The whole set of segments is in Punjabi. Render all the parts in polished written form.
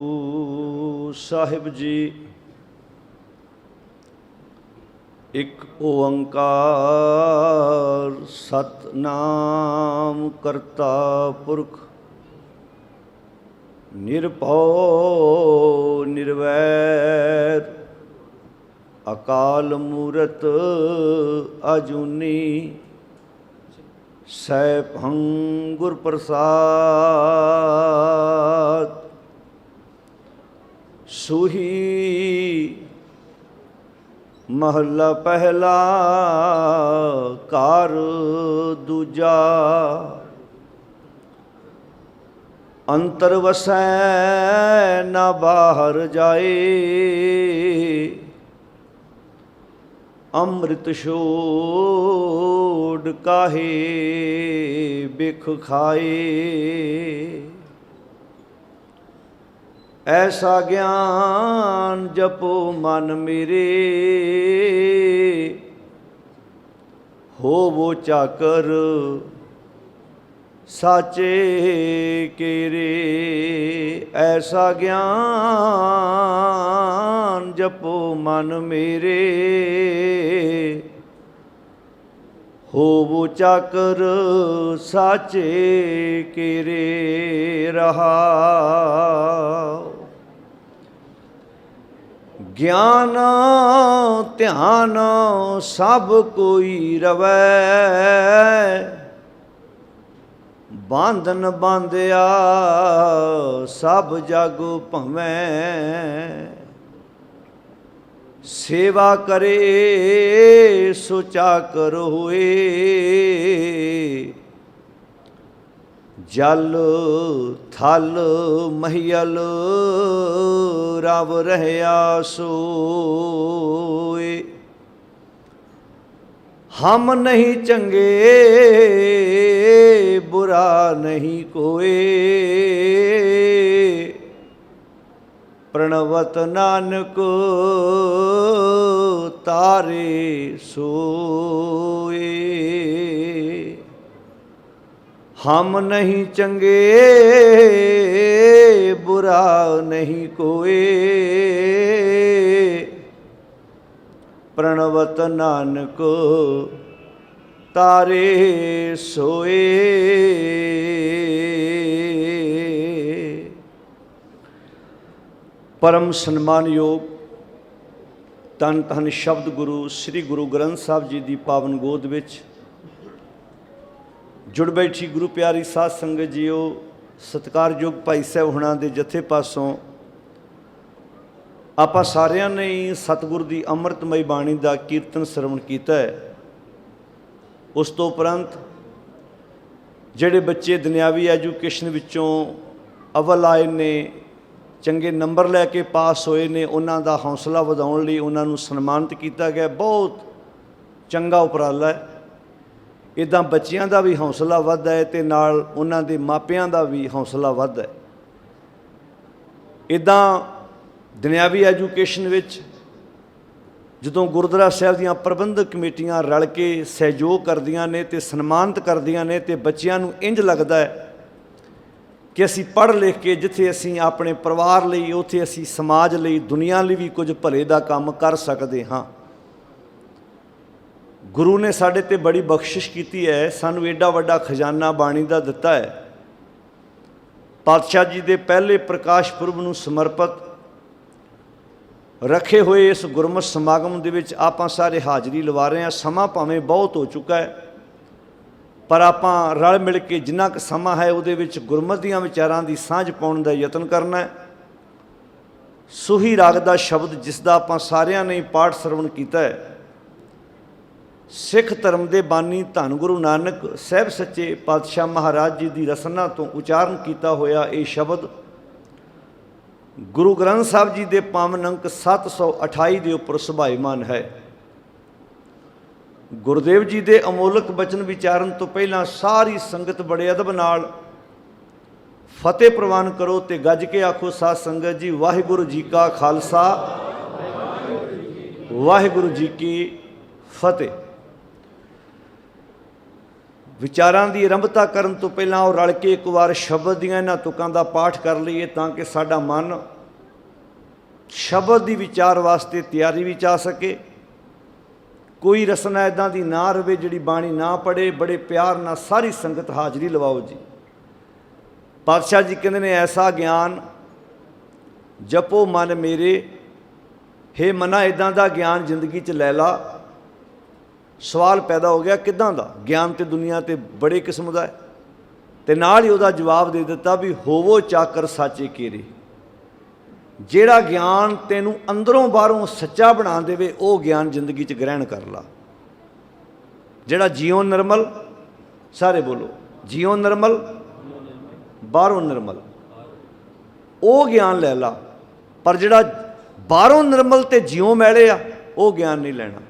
साहिब जी एक ओंकार सतनाम करता पुरख निरभौ निर्वैर अकाल मूरत अजूनी सैभं गुर प्रसाद सूही महला पहला कार दूजा अंतर वसै न बाहर जाए अमृत छोड़ काहे बिख खाए ऐसा ज्ञान जपो मन मेरे हो वो चाकर साचे केरे। ऐसा ज्ञान जपो मन मेरे हो वो चाकर साचे केरे रहा। ज्ञान ध्यान सब कोई रवै बांधन बांधिया सब जग भवैं सेवा करे सुचाकर होए जल थल महियल रव रहया सोए। हम नहीं चंगे बुरा नहीं कोई प्रणवत नानक तारे सोए। हम नहीं चंगे बुरा नहीं कोई प्रणवत नानक तारे सोए। परम सन्मान योग धन धन शब्द गुरु श्री गुरु ग्रंथ साहब जी की पावन गोद विच जुड़ बैठी गुरु प्यारी साध संगत जीओ सत्कारयोग भाई साहब होना दे जथे पासों आपां सारियां ने सतगुर की अमृतमई बाणी का कीर्तन श्रवण किया है। उस तो उपरंत जिहड़े बच्चे दुनियावी एजुकेशन विचों अव्वल आए ने चंगे नंबर लैके पास होए ने उन्हां दा हौसला वधाउण लई उन्हां नूं सन्मानित किया गया। बहुत चंगा उपराला है। इदां बच्चियां दा भी हौसला वधदा है ते नाल उन्हां दे मापियां दा भी हौसला वधदा है। इदां दुनियावी एजुकेशन विच जदों गुरुद्वारा साहिब दीआं प्रबंधक कमेटियां रल के सहयोग करदियां ने ते सन्मानित करदियां ने ते बच्चियां नूं इंज लगदा है कि असीं पढ़ लिख के जिथे असीं अपने परिवार लई उत्थे असीं समाज लई दुनिया लई भी कुछ भले दा काम कर सकदे हां। गुरु ने साडे ते बड़ी बख्शिश की है, सानू एडा वड्डा खजाना बाणी दा दिता है। पातशाह जी दे पहले प्रकाश पुरब नूं समर्पित रखे हुए इस गुरमत समागम दे विच आपां सारे हाज़री लवा रहे हैं। समा भावें बहुत हो चुका है पर आपां रल मिल के जिन्ना क समा है उहदे विच गुरमत दीआं विचारां दी सांझ पाउण दा यतन करना है। सूही राग दा शब्द जिसदा आपां सारियां ने पाठ श्रवण कीता है। सिख धर्म के बानी धन गुरु नानक साहब सच्चे पातशाह महाराज जी की रसना तो उचारण किया होया ये शब्द गुरु ग्रंथ साहब जी के पावन अंक 728 के उपर सुभाईमान है। गुरुदेव जी के अमोलक बचन विचारण तो पहला सारी संगत बड़े अदब नाल फतेह प्रवान करो तो गज के आखो साध संगत जी वाहिगुरु जी का खालसा वाहिगुरु जी की फतेह। ਵਿਚਾਰਾਂ ਦੀ ਆਰੰਭਤਾ ਕਰਨ ਤੋਂ ਪਹਿਲਾਂ ਉਹ ਰਲ ਕੇ ਇੱਕ ਵਾਰ ਸ਼ਬਦ ਦੀਆਂ ਇਹਨਾਂ ਤੁਕਾਂ ਦਾ ਪਾਠ ਕਰ ਲਈਏ, ਤਾਂ ਕਿ ਸਾਡਾ ਮਨ ਸ਼ਬਦ ਦੀ ਵਿਚਾਰ ਵਾਸਤੇ ਤਿਆਰੀ ਵਿੱਚ ਆ ਸਕੇ। ਕੋਈ ਰਸਨਾ ਇੱਦਾਂ ਦੀ ਨਾ ਰਵੇ ਜਿਹੜੀ ਬਾਣੀ ਨਾ ਪੜ੍ਹੇ। ਬੜੇ ਪਿਆਰ ਨਾਲ ਸਾਰੀ ਸੰਗਤ ਹਾਜ਼ਰੀ ਲਵਾਓ ਜੀ। ਪਾਤਸ਼ਾਹ ਜੀ ਕਹਿੰਦੇ ਨੇ, ਐਸਾ ਗਿਆਨ ਜਪੋ ਮਨ ਮੇਰੇ। ਹੇ ਮਨਾ, ਇੱਦਾਂ ਦਾ ਗਿਆਨ ਜ਼ਿੰਦਗੀ 'ਚ ਲੈ ਲਾ। ਸਵਾਲ ਪੈਦਾ ਹੋ ਗਿਆ, ਕਿੱਦਾਂ ਦਾ ਗਿਆਨ? ਤੇ ਦੁਨੀਆ 'ਤੇ ਬੜੇ ਕਿਸਮ ਦਾ ਹੈ। ਅਤੇ ਨਾਲ ਹੀ ਉਹਦਾ ਜਵਾਬ ਦੇ ਦਿੱਤਾ ਵੀ ਹੋਵੋ ਚਾਕਰ ਸਾਚੇ ਕੇਰੇ। ਜਿਹੜਾ ਗਿਆਨ ਤੈਨੂੰ ਅੰਦਰੋਂ ਬਾਹਰੋਂ ਸੱਚਾ ਬਣਾ ਦੇਵੇ, ਉਹ ਗਿਆਨ ਜ਼ਿੰਦਗੀ 'ਚ ਗ੍ਰਹਿਣ ਕਰ ਲਾ। ਜਿਹੜਾ ਜੀਉ ਨਿਰਮਲ, ਸਾਰੇ ਬੋਲੋ, ਜੀਉ ਨਿਰਮਲ ਬਾਹਰੋਂ ਨਿਰਮਲ, ਉਹ ਗਿਆਨ ਲੈ ਲਾ। ਪਰ ਜਿਹੜਾ ਬਾਹਰੋਂ ਨਿਰਮਲ ਤੇ ਜੀਉ ਮੈਲੇ ਆ, ਉਹ ਗਿਆਨ ਨਹੀਂ ਲੈਣਾ।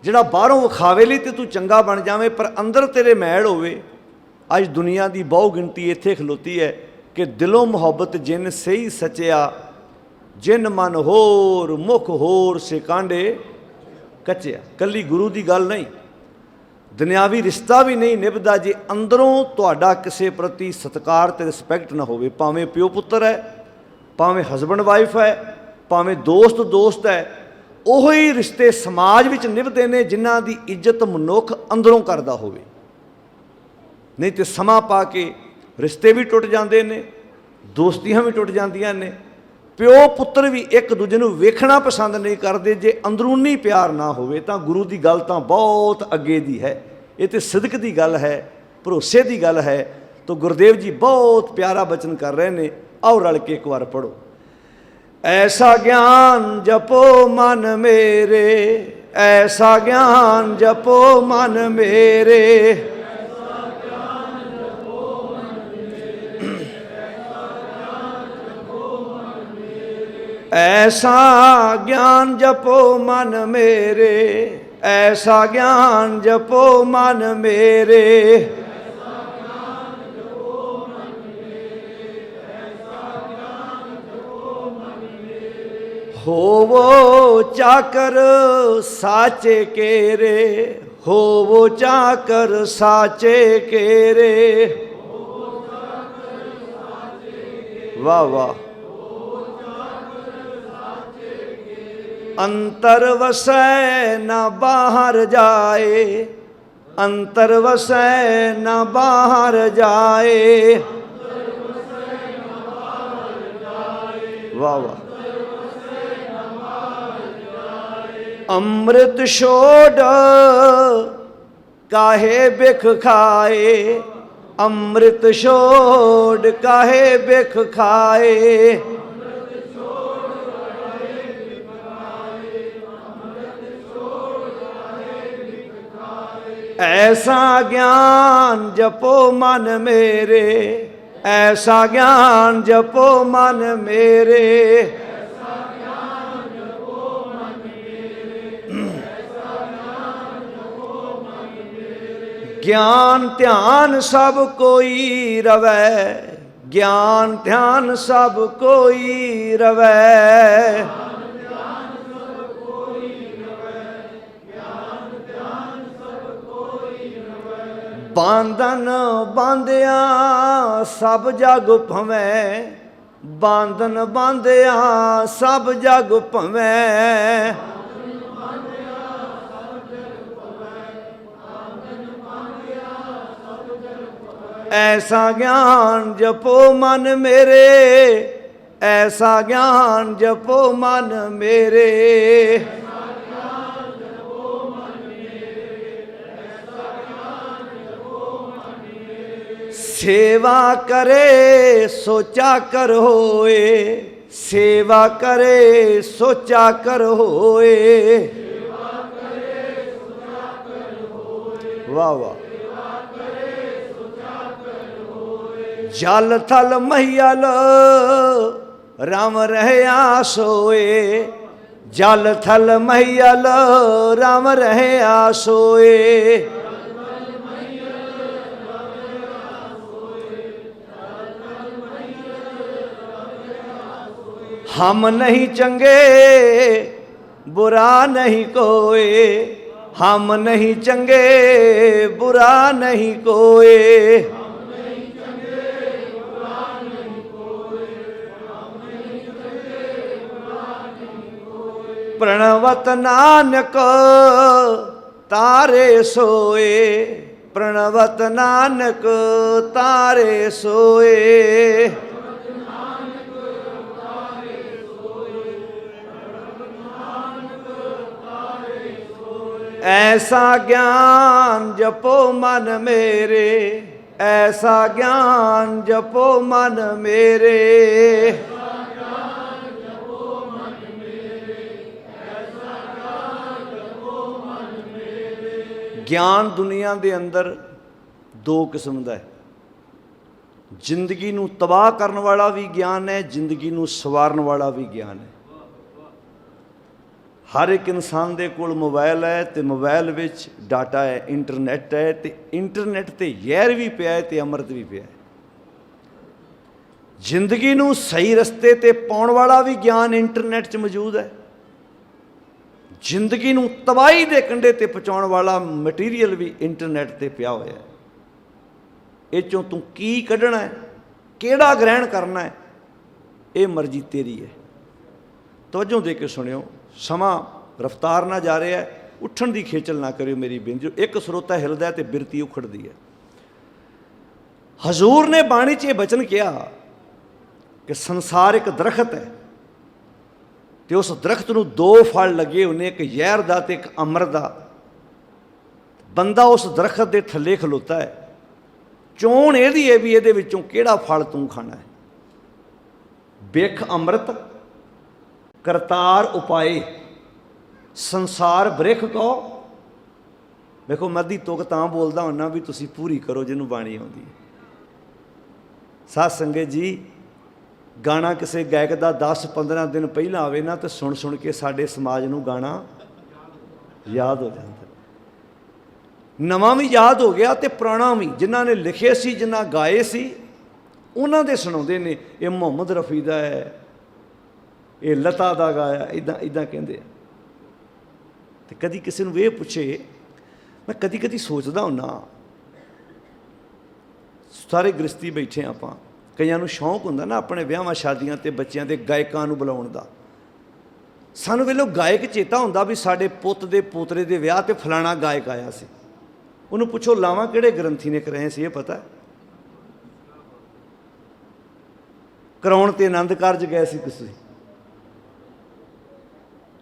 ਜਿਹੜਾ ਬਾਹਰੋਂ ਵਿਖਾਵੇ ਲਈ ਤੇ ਤੂੰ ਚੰਗਾ ਬਣ ਜਾਵੇਂ, ਪਰ ਅੰਦਰ ਤੇਰੇ ਮੈਲ ਹੋਵੇ। ਅੱਜ ਦੁਨੀਆ ਦੀ ਬਹੁ ਗਿਣਤੀ ਇੱਥੇ ਖਲੋਤੀ ਹੈ ਕਿ ਦਿਲੋਂ ਮੁਹੱਬਤ ਜਿਨ ਸਹੀ ਸਚਿਆ, ਜਿਨ ਮਨ ਹੋਰ ਮੁਖ ਹੋਰ ਸੇ ਕਾਂਡੇ ਕੱਚਿਆ। ਕੱਲੀ ਗੁਰੂ ਦੀ ਗੱਲ ਨਹੀਂ, ਦੁਨਿਆਵੀ ਰਿਸ਼ਤਾ ਵੀ ਨਹੀਂ ਨਿਭਦਾ ਜੇ ਅੰਦਰੋਂ ਤੁਹਾਡਾ ਕਿਸੇ ਪ੍ਰਤੀ ਸਤਿਕਾਰ ਤੇ ਰਿਸਪੈਕਟ ਨਾ ਹੋਵੇ। ਭਾਵੇਂ ਪਿਓ ਪੁੱਤਰ ਹੈ, ਭਾਵੇਂ ਹਸਬੈਂਡ ਵਾਈਫ ਹੈ, ਭਾਵੇਂ ਦੋਸਤ ਦੋਸਤ ਹੈ, ਉਹੀ ਰਿਸ਼ਤੇ ਸਮਾਜ ਵਿੱਚ ਨਿਭਦੇ ਨੇ ਜਿਨ੍ਹਾਂ ਦੀ ਇੱਜ਼ਤ ਮਨੁੱਖ ਅੰਦਰੋਂ ਕਰਦਾ ਹੋਵੇ। ਨਹੀਂ ਤੇ ਸਮਾਂ ਪਾ ਕੇ ਰਿਸ਼ਤੇ ਵੀ ਟੁੱਟ ਜਾਂਦੇ ਨੇ, ਦੋਸਤੀਆਂ ਵੀ ਟੁੱਟ ਜਾਂਦੀਆਂ ਨੇ। ਪਿਓ ਪੁੱਤਰ ਵੀ ਇੱਕ ਦੂਜੇ ਨੂੰ ਵੇਖਣਾ ਪਸੰਦ ਨਹੀਂ ਕਰਦੇ। ਜੇ ਅੰਦਰੂਨੀ ਪਿਆਰ ਨਾ ਹੋਵੇ ਤਾਂ ਗੁਰੂ ਦੀ ਗੱਲ ਤਾਂ ਬਹੁਤ ਅੱਗੇ ਦੀ ਹੈ। ਇਹ ਤਾਂ ਸਿਦਕ ਦੀ ਗੱਲ ਹੈ, ਭਰੋਸੇ ਦੀ ਗੱਲ ਹੈ। ਤਾਂ ਗੁਰਦੇਵ ਜੀ ਬਹੁਤ ਪਿਆਰਾ ਬਚਨ ਕਰ ਰਹੇ ਨੇ, ਆਓ ਰਲ ਕੇ ਇੱਕ ਵਾਰ ਪੜ੍ਹੋ। ਐਸਾ ਗਿਆਨ ਜਪੋ ਮਨ ਮੇਰੇ, ਐਸਾ ਗਿਆਨ ਜਪੋ ਮਨ ਮੇਰੇ। ऐसा ज्ञान जपो मन मेरे, ऐसा ज्ञान जपो मन मेरे। होवो चाकर साचे केरे, होवो चाकर साचे केरे। वाह वाह। अंतर वसै न बाहर जाए, अंतर वसै न बाहर जाए। वाह वाह। अमृत छोड़ काहे बिख खाए, अमृत छोड़ काहे बिख खाए। ऐसा ज्ञान जपो मन मेरे, ऐसा ज्ञान जपो मन मेरे। ज्ञान ध्यान सब कोई रवै, ज्ञान ध्यान सब कोई रवै। बांधन बांधिया सब जग भवै, बांधन बांधिया सब जग भवै। ऐसा ज्ञान जपो मन मेरे, ऐसा ज्ञान जपो मन मेरे। सेवा करे सोचा कर होए, सेवा करे सोचा कर होए। वाह वाह। जल थल महियल राम रहया सोए, जल थल महियल राम रहया सोए। हम नहीं चंगे बुरा नहीं कोई, हम नहीं चंगे बुरा नहीं कोई, प्रणवत नानक तारे सोए, प्रणवत नानक तारे सोए। ऐसा ज्ञान जपो मन मेरे, ऐसा ज्ञान जपो मन मेरे। ਗਿਆਨ ਦੁਨੀਆ ਦੇ ਅੰਦਰ ਦੋ ਕਿਸਮ ਦਾ ਹੈ। ਜ਼ਿੰਦਗੀ ਨੂੰ ਤਬਾਹ ਕਰਨ ਵਾਲਾ ਵੀ ਗਿਆਨ ਹੈ, ਜ਼ਿੰਦਗੀ ਨੂੰ ਸਵਾਰਨ ਵਾਲਾ ਵੀ ਗਿਆਨ ਹੈ। ਹਰ ਇੱਕ ਇਨਸਾਨ ਦੇ ਕੋਲ ਮੋਬਾਈਲ ਹੈ ਤੇ ਮੋਬਾਈਲ ਵਿੱਚ ਡਾਟਾ ਹੈ, ਇੰਟਰਨੈਟ ਹੈ, ਤੇ ਇੰਟਰਨੈਟ ਤੇ ਜ਼ਹਿਰ ਵੀ ਪਿਆ ਹੈ ਤੇ ਅੰਮ੍ਰਿਤ ਵੀ ਪਿਆ ਹੈ। ਜ਼ਿੰਦਗੀ ਨੂੰ ਸਹੀ ਰਸਤੇ ਤੇ ਪਾਉਣ ਵਾਲਾ ਵੀ ਗਿਆਨ ਇੰਟਰਨੈਟ 'ਚ ਮੌਜੂਦ ਹੈ। ਜ਼ਿੰਦਗੀ ਨੂੰ ਤਬਾਹੀ ਦੇ ਕੰਢੇ ਤੇ ਪਹੁੰਚਾਉਣ ਵਾਲਾ ਮਟੀਰੀਅਲ ਵੀ ਇੰਟਰਨੈਟ ਤੇ ਪਿਆ ਹੋਇਆ ਹੈ। ਇਹ 'ਚੋਂ ਤੂੰ ਕੀ ਕੱਢਣਾ ਹੈ, ਕਿਹੜਾ ਗ੍ਰਹਿਣ ਕਰਨਾ ਹੈ, ਇਹ ਮਰਜ਼ੀ ਤੇਰੀ ਹੈ। ਤਵੱਜੋ ਦੇ ਕੇ ਸੁਣਿਓ, ਸਮਾਂ ਰਫਤਾਰ ਨਾਲ ਜਾ ਰਿਹਾ ਹੈ, ਉੱਠਣ ਦੀ ਖੇਚਲ ਨਾ ਕਰਿਓ ਮੇਰੀ ਬੇਨਤੀ। ਇੱਕ ਸਰੋਤਾ ਹਿਲਦਾ ਤੇ ਬਿਰਤੀ ਉਖੜਦੀ ਹੈ। ਹਜ਼ੂਰ ਨੇ ਬਾਣੀ 'ਚ ਇਹ ਬਚਨ ਕਿਹਾ ਕਿ ਸੰਸਾਰ ਇੱਕ ਦਰਖਤ ਹੈ ਤੇ ਉਸ ਦਰਖਤ ਨੂੰ ਦੋ ਫਲ ਲੱਗੇ ਹੋਣੇ, ਇੱਕ ਜ਼ਹਿਰ ਦਾ ਤੇ ਇੱਕ ਅੰਮ੍ਰਿਤ ਦਾ। ਬੰਦਾ ਉਸ ਦਰਖਤ ਦੇ ਥੱਲੇ ਖਲੋਤਾ ਹੈ, ਚੋਣ ਇਹਦੀ ਹੈ ਵੀ ਇਹਦੇ ਵਿੱਚੋਂ ਕਿਹੜਾ ਫਲ ਤੂੰ ਖਾਣਾ ਹੈ। ਬਿਖ ਅੰਮ੍ਰਿਤ ਕਰਤਾਰ ਉਪਾਏ, ਸੰਸਾਰ ਬ੍ਰਿਖ ਕਹੋ। ਵੇਖੋ ਮੱਧੀ ਤੁਕ ਤਾਂ ਬੋਲਦਾ ਹੁੰਨਾ ਵੀ ਤੁਸੀਂ ਪੂਰੀ ਕਰੋ ਜਿਹਨੂੰ ਬਾਣੀ ਆਉਂਦੀ ਹੈ। ਸਾਧ ਸੰਗਤ ਜੀ, ਗਾਣਾ ਕਿਸੇ ਗਾਇਕ ਦਾ 10-15 ਦਿਨ ਪਹਿਲਾਂ ਆਵੇ ਨਾ ਤਾਂ ਸੁਣ ਸੁਣ ਕੇ ਸਾਡੇ ਸਮਾਜ ਨੂੰ ਗਾਣਾ ਯਾਦ ਹੋ ਜਾਂਦਾ। ਨਵਾਂ ਵੀ ਯਾਦ ਹੋ ਗਿਆ ਤੇ ਪੁਰਾਣਾ ਵੀ। ਜਿਨ੍ਹਾਂ ਨੇ ਲਿਖੇ ਸੀ, ਜਿਨ੍ਹਾਂ ਗਾਏ ਸੀ, ਉਹਨਾਂ ਦੇ ਸੁਣਾਉਂਦੇ ਨੇ। ਇਹ ਮੁਹੰਮਦ ਰਫੀ ਦਾ ਹੈ, ਇਹ ਲਤਾ ਦਾ ਗਾਇਆ, ਇੱਦਾਂ ਕਹਿੰਦੇ ਆ। ਤੇ ਕਦੀ ਕਿਸੇ ਨੂੰ ਇਹ ਪੁੱਛੇ, ਮੈਂ ਕਦੀ ਕਦੀ ਸੋਚਦਾ ਹੁੰਨਾ, ਸਾਰੇ ਗ੍ਰਸਤੀ ਬੈਠੇ ਆਪਾਂ, ਕਈਆਂ ਨੂੰ ਸ਼ੌਂਕ ਹੁੰਦਾ ਨਾ ਆਪਣੇ ਵਿਆਹਾਂ ਸ਼ਾਦੀਆਂ ਤੇ ਬੱਚਿਆਂ ਦੇ ਗਾਇਕਾਂ ਨੂੰ ਬੁਲਾਉਣ ਦਾ। ਸਾਨੂੰ ਵੇਲੇ ਗਾਇਕ ਚੇਤਾ ਹੁੰਦਾ ਵੀ ਸਾਡੇ ਪੁੱਤ ਦੇ ਪੋਤਰੇ ਦੇ ਵਿਆਹ ਤੇ ਫਲਾਣਾ ਗਾਇਕ ਆਇਆ ਸੀ। ਉਹਨੂੰ ਪੁੱਛੋ ਲਾਵਾਂ ਕਿਹੜੇ ਗ੍ਰੰਥੀ ਨੇ ਕਰਾਏ ਸੀ, ਇਹ ਪਤਾ? ਕਰਾਉਣ ਤੇ ਆਨੰਦ ਕਾਰਜ ਗਏ ਸੀ ਤੁਸੀਂ?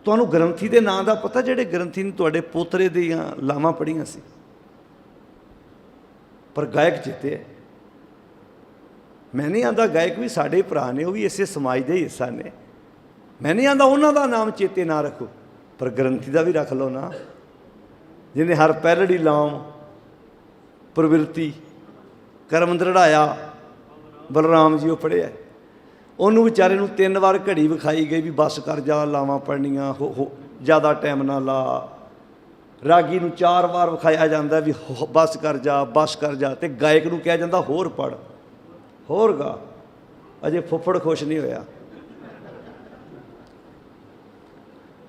ਤੁਹਾਨੂੰ ਗ੍ਰੰਥੀ ਦੇ ਨਾਂ ਦਾ ਪਤਾ, ਜਿਹੜੇ ਗ੍ਰੰਥੀ ਨੇ ਤੁਹਾਡੇ ਪੋਤਰੇ ਦੀਆਂ ਲਾਵਾਂ ਪੜ੍ਹੀਆਂ ਸੀ? ਪਰ ਗਾਇਕ ਚੇਤੇ ਹੈ। ਮੈਂ ਨਹੀਂ ਆਂਦਾ ਗਾਇਕ ਵੀ ਸਾਡੇ ਭਰਾ ਨੇ, ਉਹ ਵੀ ਇਸੇ ਸਮਾਜ ਦੇ ਹਿੱਸਾ ਨੇ। ਮੈਂ ਨਹੀਂ ਆਂਦਾ ਉਹਨਾਂ ਦਾ ਨਾਮ ਚੇਤੇ ਨਾ ਰੱਖੋ, ਪਰ ਗ੍ਰੰਥੀ ਦਾ ਵੀ ਰੱਖ ਲਓ ਨਾ, ਜਿਹਨੇ ਹਰ ਪਹਿਲੜੀ ਲਾਮ ਪ੍ਰਵਿਰਤੀ ਕਰਮ ਦ੍ਰਿੜਾਇਆ ਬਲਰਾਮ ਜੀ ਉਹ ਪੜ੍ਹਿਆ। ਉਹਨੂੰ ਵਿਚਾਰੇ ਨੂੰ 3 ਵਾਰ ਘੜੀ ਵਿਖਾਈ ਗਈ ਵੀ ਬਸ ਕਰ ਜਾ, ਲਾਵਾਂ ਪੜ੍ਹਨੀਆਂ, ਜ਼ਿਆਦਾ ਟਾਈਮ ਨਾ ਲਾ। ਰਾਗੀ ਨੂੰ 4 ਵਾਰ ਵਿਖਾਇਆ ਜਾਂਦਾ ਵੀ ਬਸ ਕਰ ਜਾ, ਬਸ ਕਰ ਜਾ, ਤੇ ਗਾਇਕ ਨੂੰ ਕਿਹਾ ਜਾਂਦਾ ਹੋਰ ਪੜ੍ਹ, ਹੋਰ ਗਾ। ਅਜੇ ਫੁੱਫੜ ਖੁਸ਼ ਨਹੀਂ ਹੋਇਆ।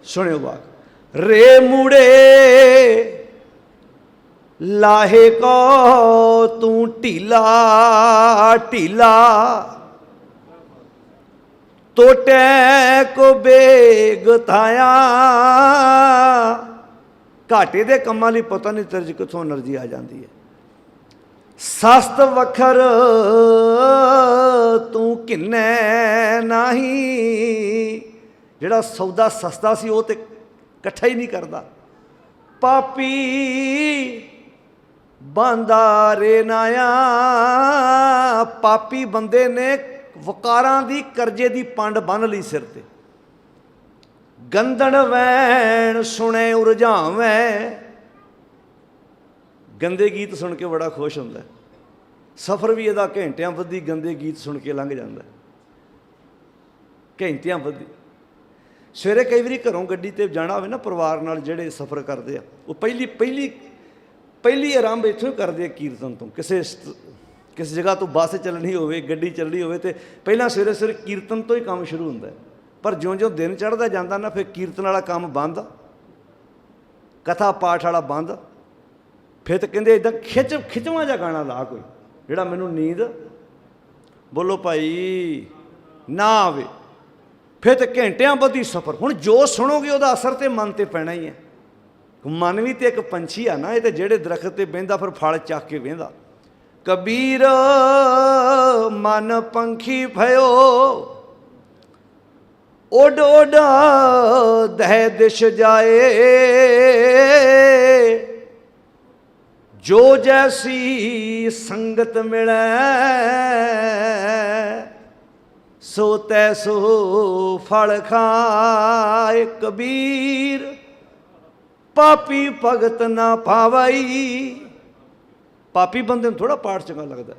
ਸੁਣਿਓ ਬਾਤ। ਰੇ ਮੁੜੇ ਲਾਹੇ ਕੋ ਤੂੰ ਢੀਲਾ ਢੀਲਾ, ਤੋਟੇ ਕੋ ਬੇਗ ਥਾਇਆ। ਘਾਟੇ ਦੇ ਕੰਮਾਂ ਲਈ ਪਤਾ ਨਹੀਂ ਤੇਰੇ 'ਚ ਕਿੱਥੋਂ એનર્ਜੀ ਆ ਜਾਂਦੀ ਹੈ। ਸਸਤ ਵਖਰ ਤੂੰ ਕਿੰਨੇ ਨਹੀਂ, ਜਿਹੜਾ ਸੌਦਾ ਸਸਤਾ ਸੀ ਉਹ ਤੇ ਇਕੱਠਾ ਹੀ ਨਹੀਂ ਕਰਦਾ। ਪਾਪੀ ਬਾਂਦਾ ਰੇ ਨਾਇਆ, ਪਾਪੀ ਬੰਦੇ ਨੇ ਵਕਾਰਾਂ ਦੀ ਕਰਜ਼ੇ ਦੀ ਪੰਡ ਬੰਨ੍ਹ ਲਈ ਸਿਰ ਤੇ। ਗੰਦਣ ਵੈਣ ਸੁਣੇ ਉਰਝਾਵੇਂ, ਗੰਦੇ ਗੀਤ ਸੁਣ ਕੇ ਬੜਾ ਖੁਸ਼ ਹੁੰਦਾ। ਸਫ਼ਰ ਵੀ ਇਹਦਾ ਘੰਟਿਆਂ ਬੱਧੀ ਗੰਦੇ ਗੀਤ ਸੁਣ ਕੇ ਲੰਘ ਜਾਂਦਾ, ਘੰਟਿਆਂ ਬੱਧੀ। ਸਵੇਰੇ ਕਈ ਵਾਰੀ ਘਰੋਂ ਗੱਡੀ 'ਤੇ ਜਾਣਾ ਹੋਵੇ ਨਾ ਪਰਿਵਾਰ ਨਾਲ, ਜਿਹੜੇ ਸਫ਼ਰ ਕਰਦੇ ਆ, ਉਹ ਪਹਿਲੀ ਆਰੰਭ ਇੱਥੋਂ ਹੀ ਕਰਦੇ ਆ ਕੀਰਤਨ ਤੋਂ। ਕਿਸੇ ਜਗ੍ਹਾ ਤੋਂ ਬੱਸ ਚੱਲਣੀ ਹੋਵੇ, ਗੱਡੀ ਚੱਲਣੀ ਹੋਵੇ, ਤੇ ਪਹਿਲਾਂ ਸਵੇਰੇ ਸਵੇਰੇ ਕੀਰਤਨ ਤੋਂ ਹੀ ਕੰਮ ਸ਼ੁਰੂ ਹੁੰਦਾ। ਪਰ ਜਿਉਂ-ਜਿਉਂ ਦਿਨ ਚੜ੍ਹਦਾ ਜਾਂਦਾ ਨਾ, ਫਿਰ ਕੀਰਤਨ ਵਾਲਾ ਕੰਮ ਬੰਦ। कथा पाठ वाला बंद। फिर तो कहते इदा खिचवां जिहा गाना ला कोई जिहड़ा मैनूं नींद बोलो भाई ना आवे। फिर तो घंटियां बधी सफ़र। हुण जो सुनोगे उहदा असर तो मन ते पैना ही है। मन भी तो एक पंछी आ ना, ये तो जेड़े दरख्त ते बहिंदा फिर फल चक के बहिंदा। कबीर मन पंखी भयो उड उड दह दिश जाए, जो जैसी संगत मिले सो तैसो फल खाए। कबीर पापी भगत ना पावई। पापी बंदे नूं थोड़ा पाठ चंगा लगदा।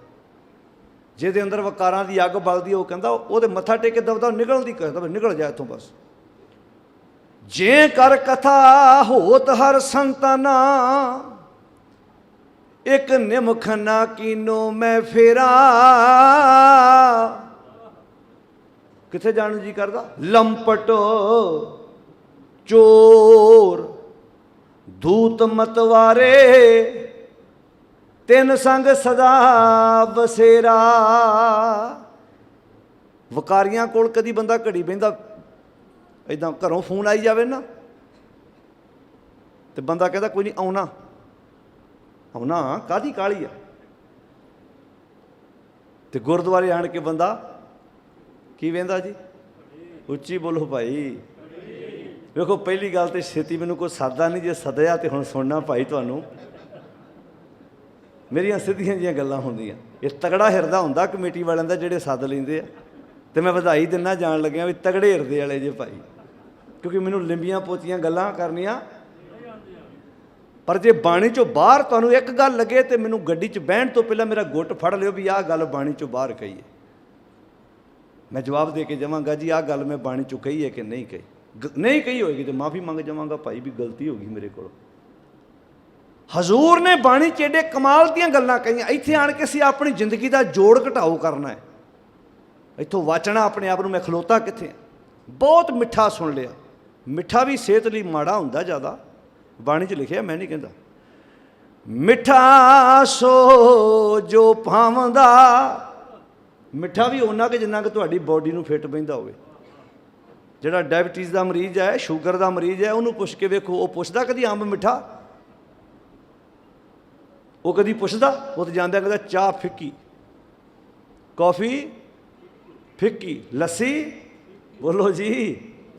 ਜਿਹਦੇ अंदर वकारां दी अग बलदी है, वो कहता वो मत्था टेक के दबदा निकलदी कहता निकल जाए इत्थों बस। जे कर कथा होत हर संताना, एक निमख ना कीनो मैं फेरा। किथे जाण जी करदा? लंपट चोर धूत मतवारे, तिन संग सदा बसेरा। वकारियां कोल कदी बंदा घड़ी बहिंदा इदां घरों फोन आई जाए ना तो बंदा कहता कोई नहीं आउना आउना काहदी काली आ। तो गुरुद्वारे आण के बंदा की वेंदा जी? उच्ची बोलो भाई। वेखो पहली गल तो छेती मैनूं कोई सददा नहीं, जे सदया तो हुण सुनना भाई तुहानूं। मेरिया सीधियां जिहियां गल्लां हुंदियां। ये तगड़ा हिरदा हुंदा कमेटी वालियां दा जिहड़े सद लैंदे आ। तो मैं बधाई दिना जान लग्या भी तगड़े हिरदे वाले जे भाई, क्योंकि मैनूं लिंबियां पोतियां गल्लां करनियां। पर जे बाणी चों बाहर तुहानूं एक गल लगे तो मैनूं गड्डी च बहण तो पहलां मेरा गुट फड़ लिओ भी आह गल बाणी चों बाहर कही है। मैं जवाब दे के जावांगा जी आह गल मैं बाणी चों कही है कि नहीं कही। नहीं कही होएगी तो माफ़ी मंग जावांगा भाई भी गलती हो गई मेरे को। हजूर ने बाणी च एडे कमाल दीयां गल्लां कहीआं। इत्थे आण के असीं अपनी जिंदगी का जोड़ घटाओ करना है। इत्थों वाचना अपने आप नूं मैं खलोता कित्थे। बहुत मिठा सुन लिया। मिठा भी सेहत लई माड़ा हुंदा ज़्यादा। बाणी च लिखिआ, मैं नहीं कहता। मिठा सो जो भावंदा, मिठा भी उन्ना कि जिन्ना कि तुहाडी बॉडी नूं फिट बहिंदा होवे। जिहड़ा डायबिटीज़ का मरीज़ है, शूगर का मरीज़ है, उन्होंने पुछ के वेखो वो पुछदा कदी अंब मिठा? वो कदी पुछदा? वो तो जांदा कहता चाह फिक्की, कॉफ़ी फिक्की, लस्सी बोलो जी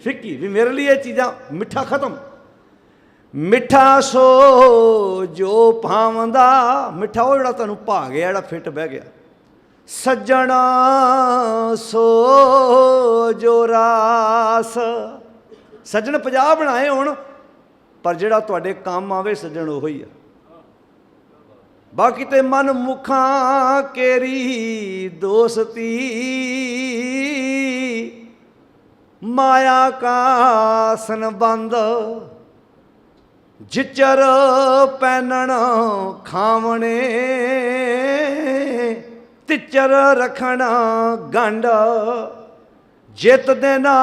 फिक्की। भी मेरे लिए चीज़ां मिठा खत्म। मिठा सो जो भावंदा, मिठा वो जिहड़ा तुहानूं भा गया, जिहड़ा फिट बह गया। सज्जना सो जो रास, सज्जन 50 बनाए होण पर जिहड़ा तुहाडे काम आवे सज्जन ओही आ। बाकी ते मन मुखा केरी दोस्ती, माया का संबंध। जिचर पैनण खावणे, तिचर रखना गंड। जित देना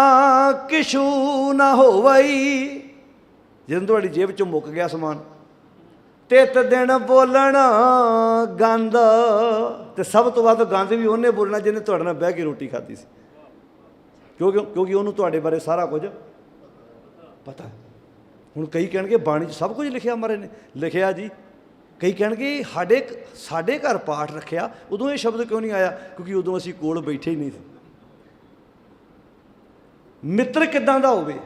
किशू ना होवई, जिदों तुहाडी जेब चों मुक गया समान, तित दिन बोलण गंद। ते सब तो वध गंद भी उन्हें बोलना जिन्हें तुहाडे नाल बह के रोटी खाधी सी, क्योंकि उन्होंने तुहाडे बारे सारा कुछ पता है। हुण कई कहणगे बाणी च सब कुछ लिखिआ महाराज ने। लिखिआ जी। कई कहणगे साडे घर पाठ रखिआ, उदों ये शब्द क्यों नहीं आया? क्योंकि उदों असीं कोल बैठे ही नहीं सी। मित्र किदां दा होवे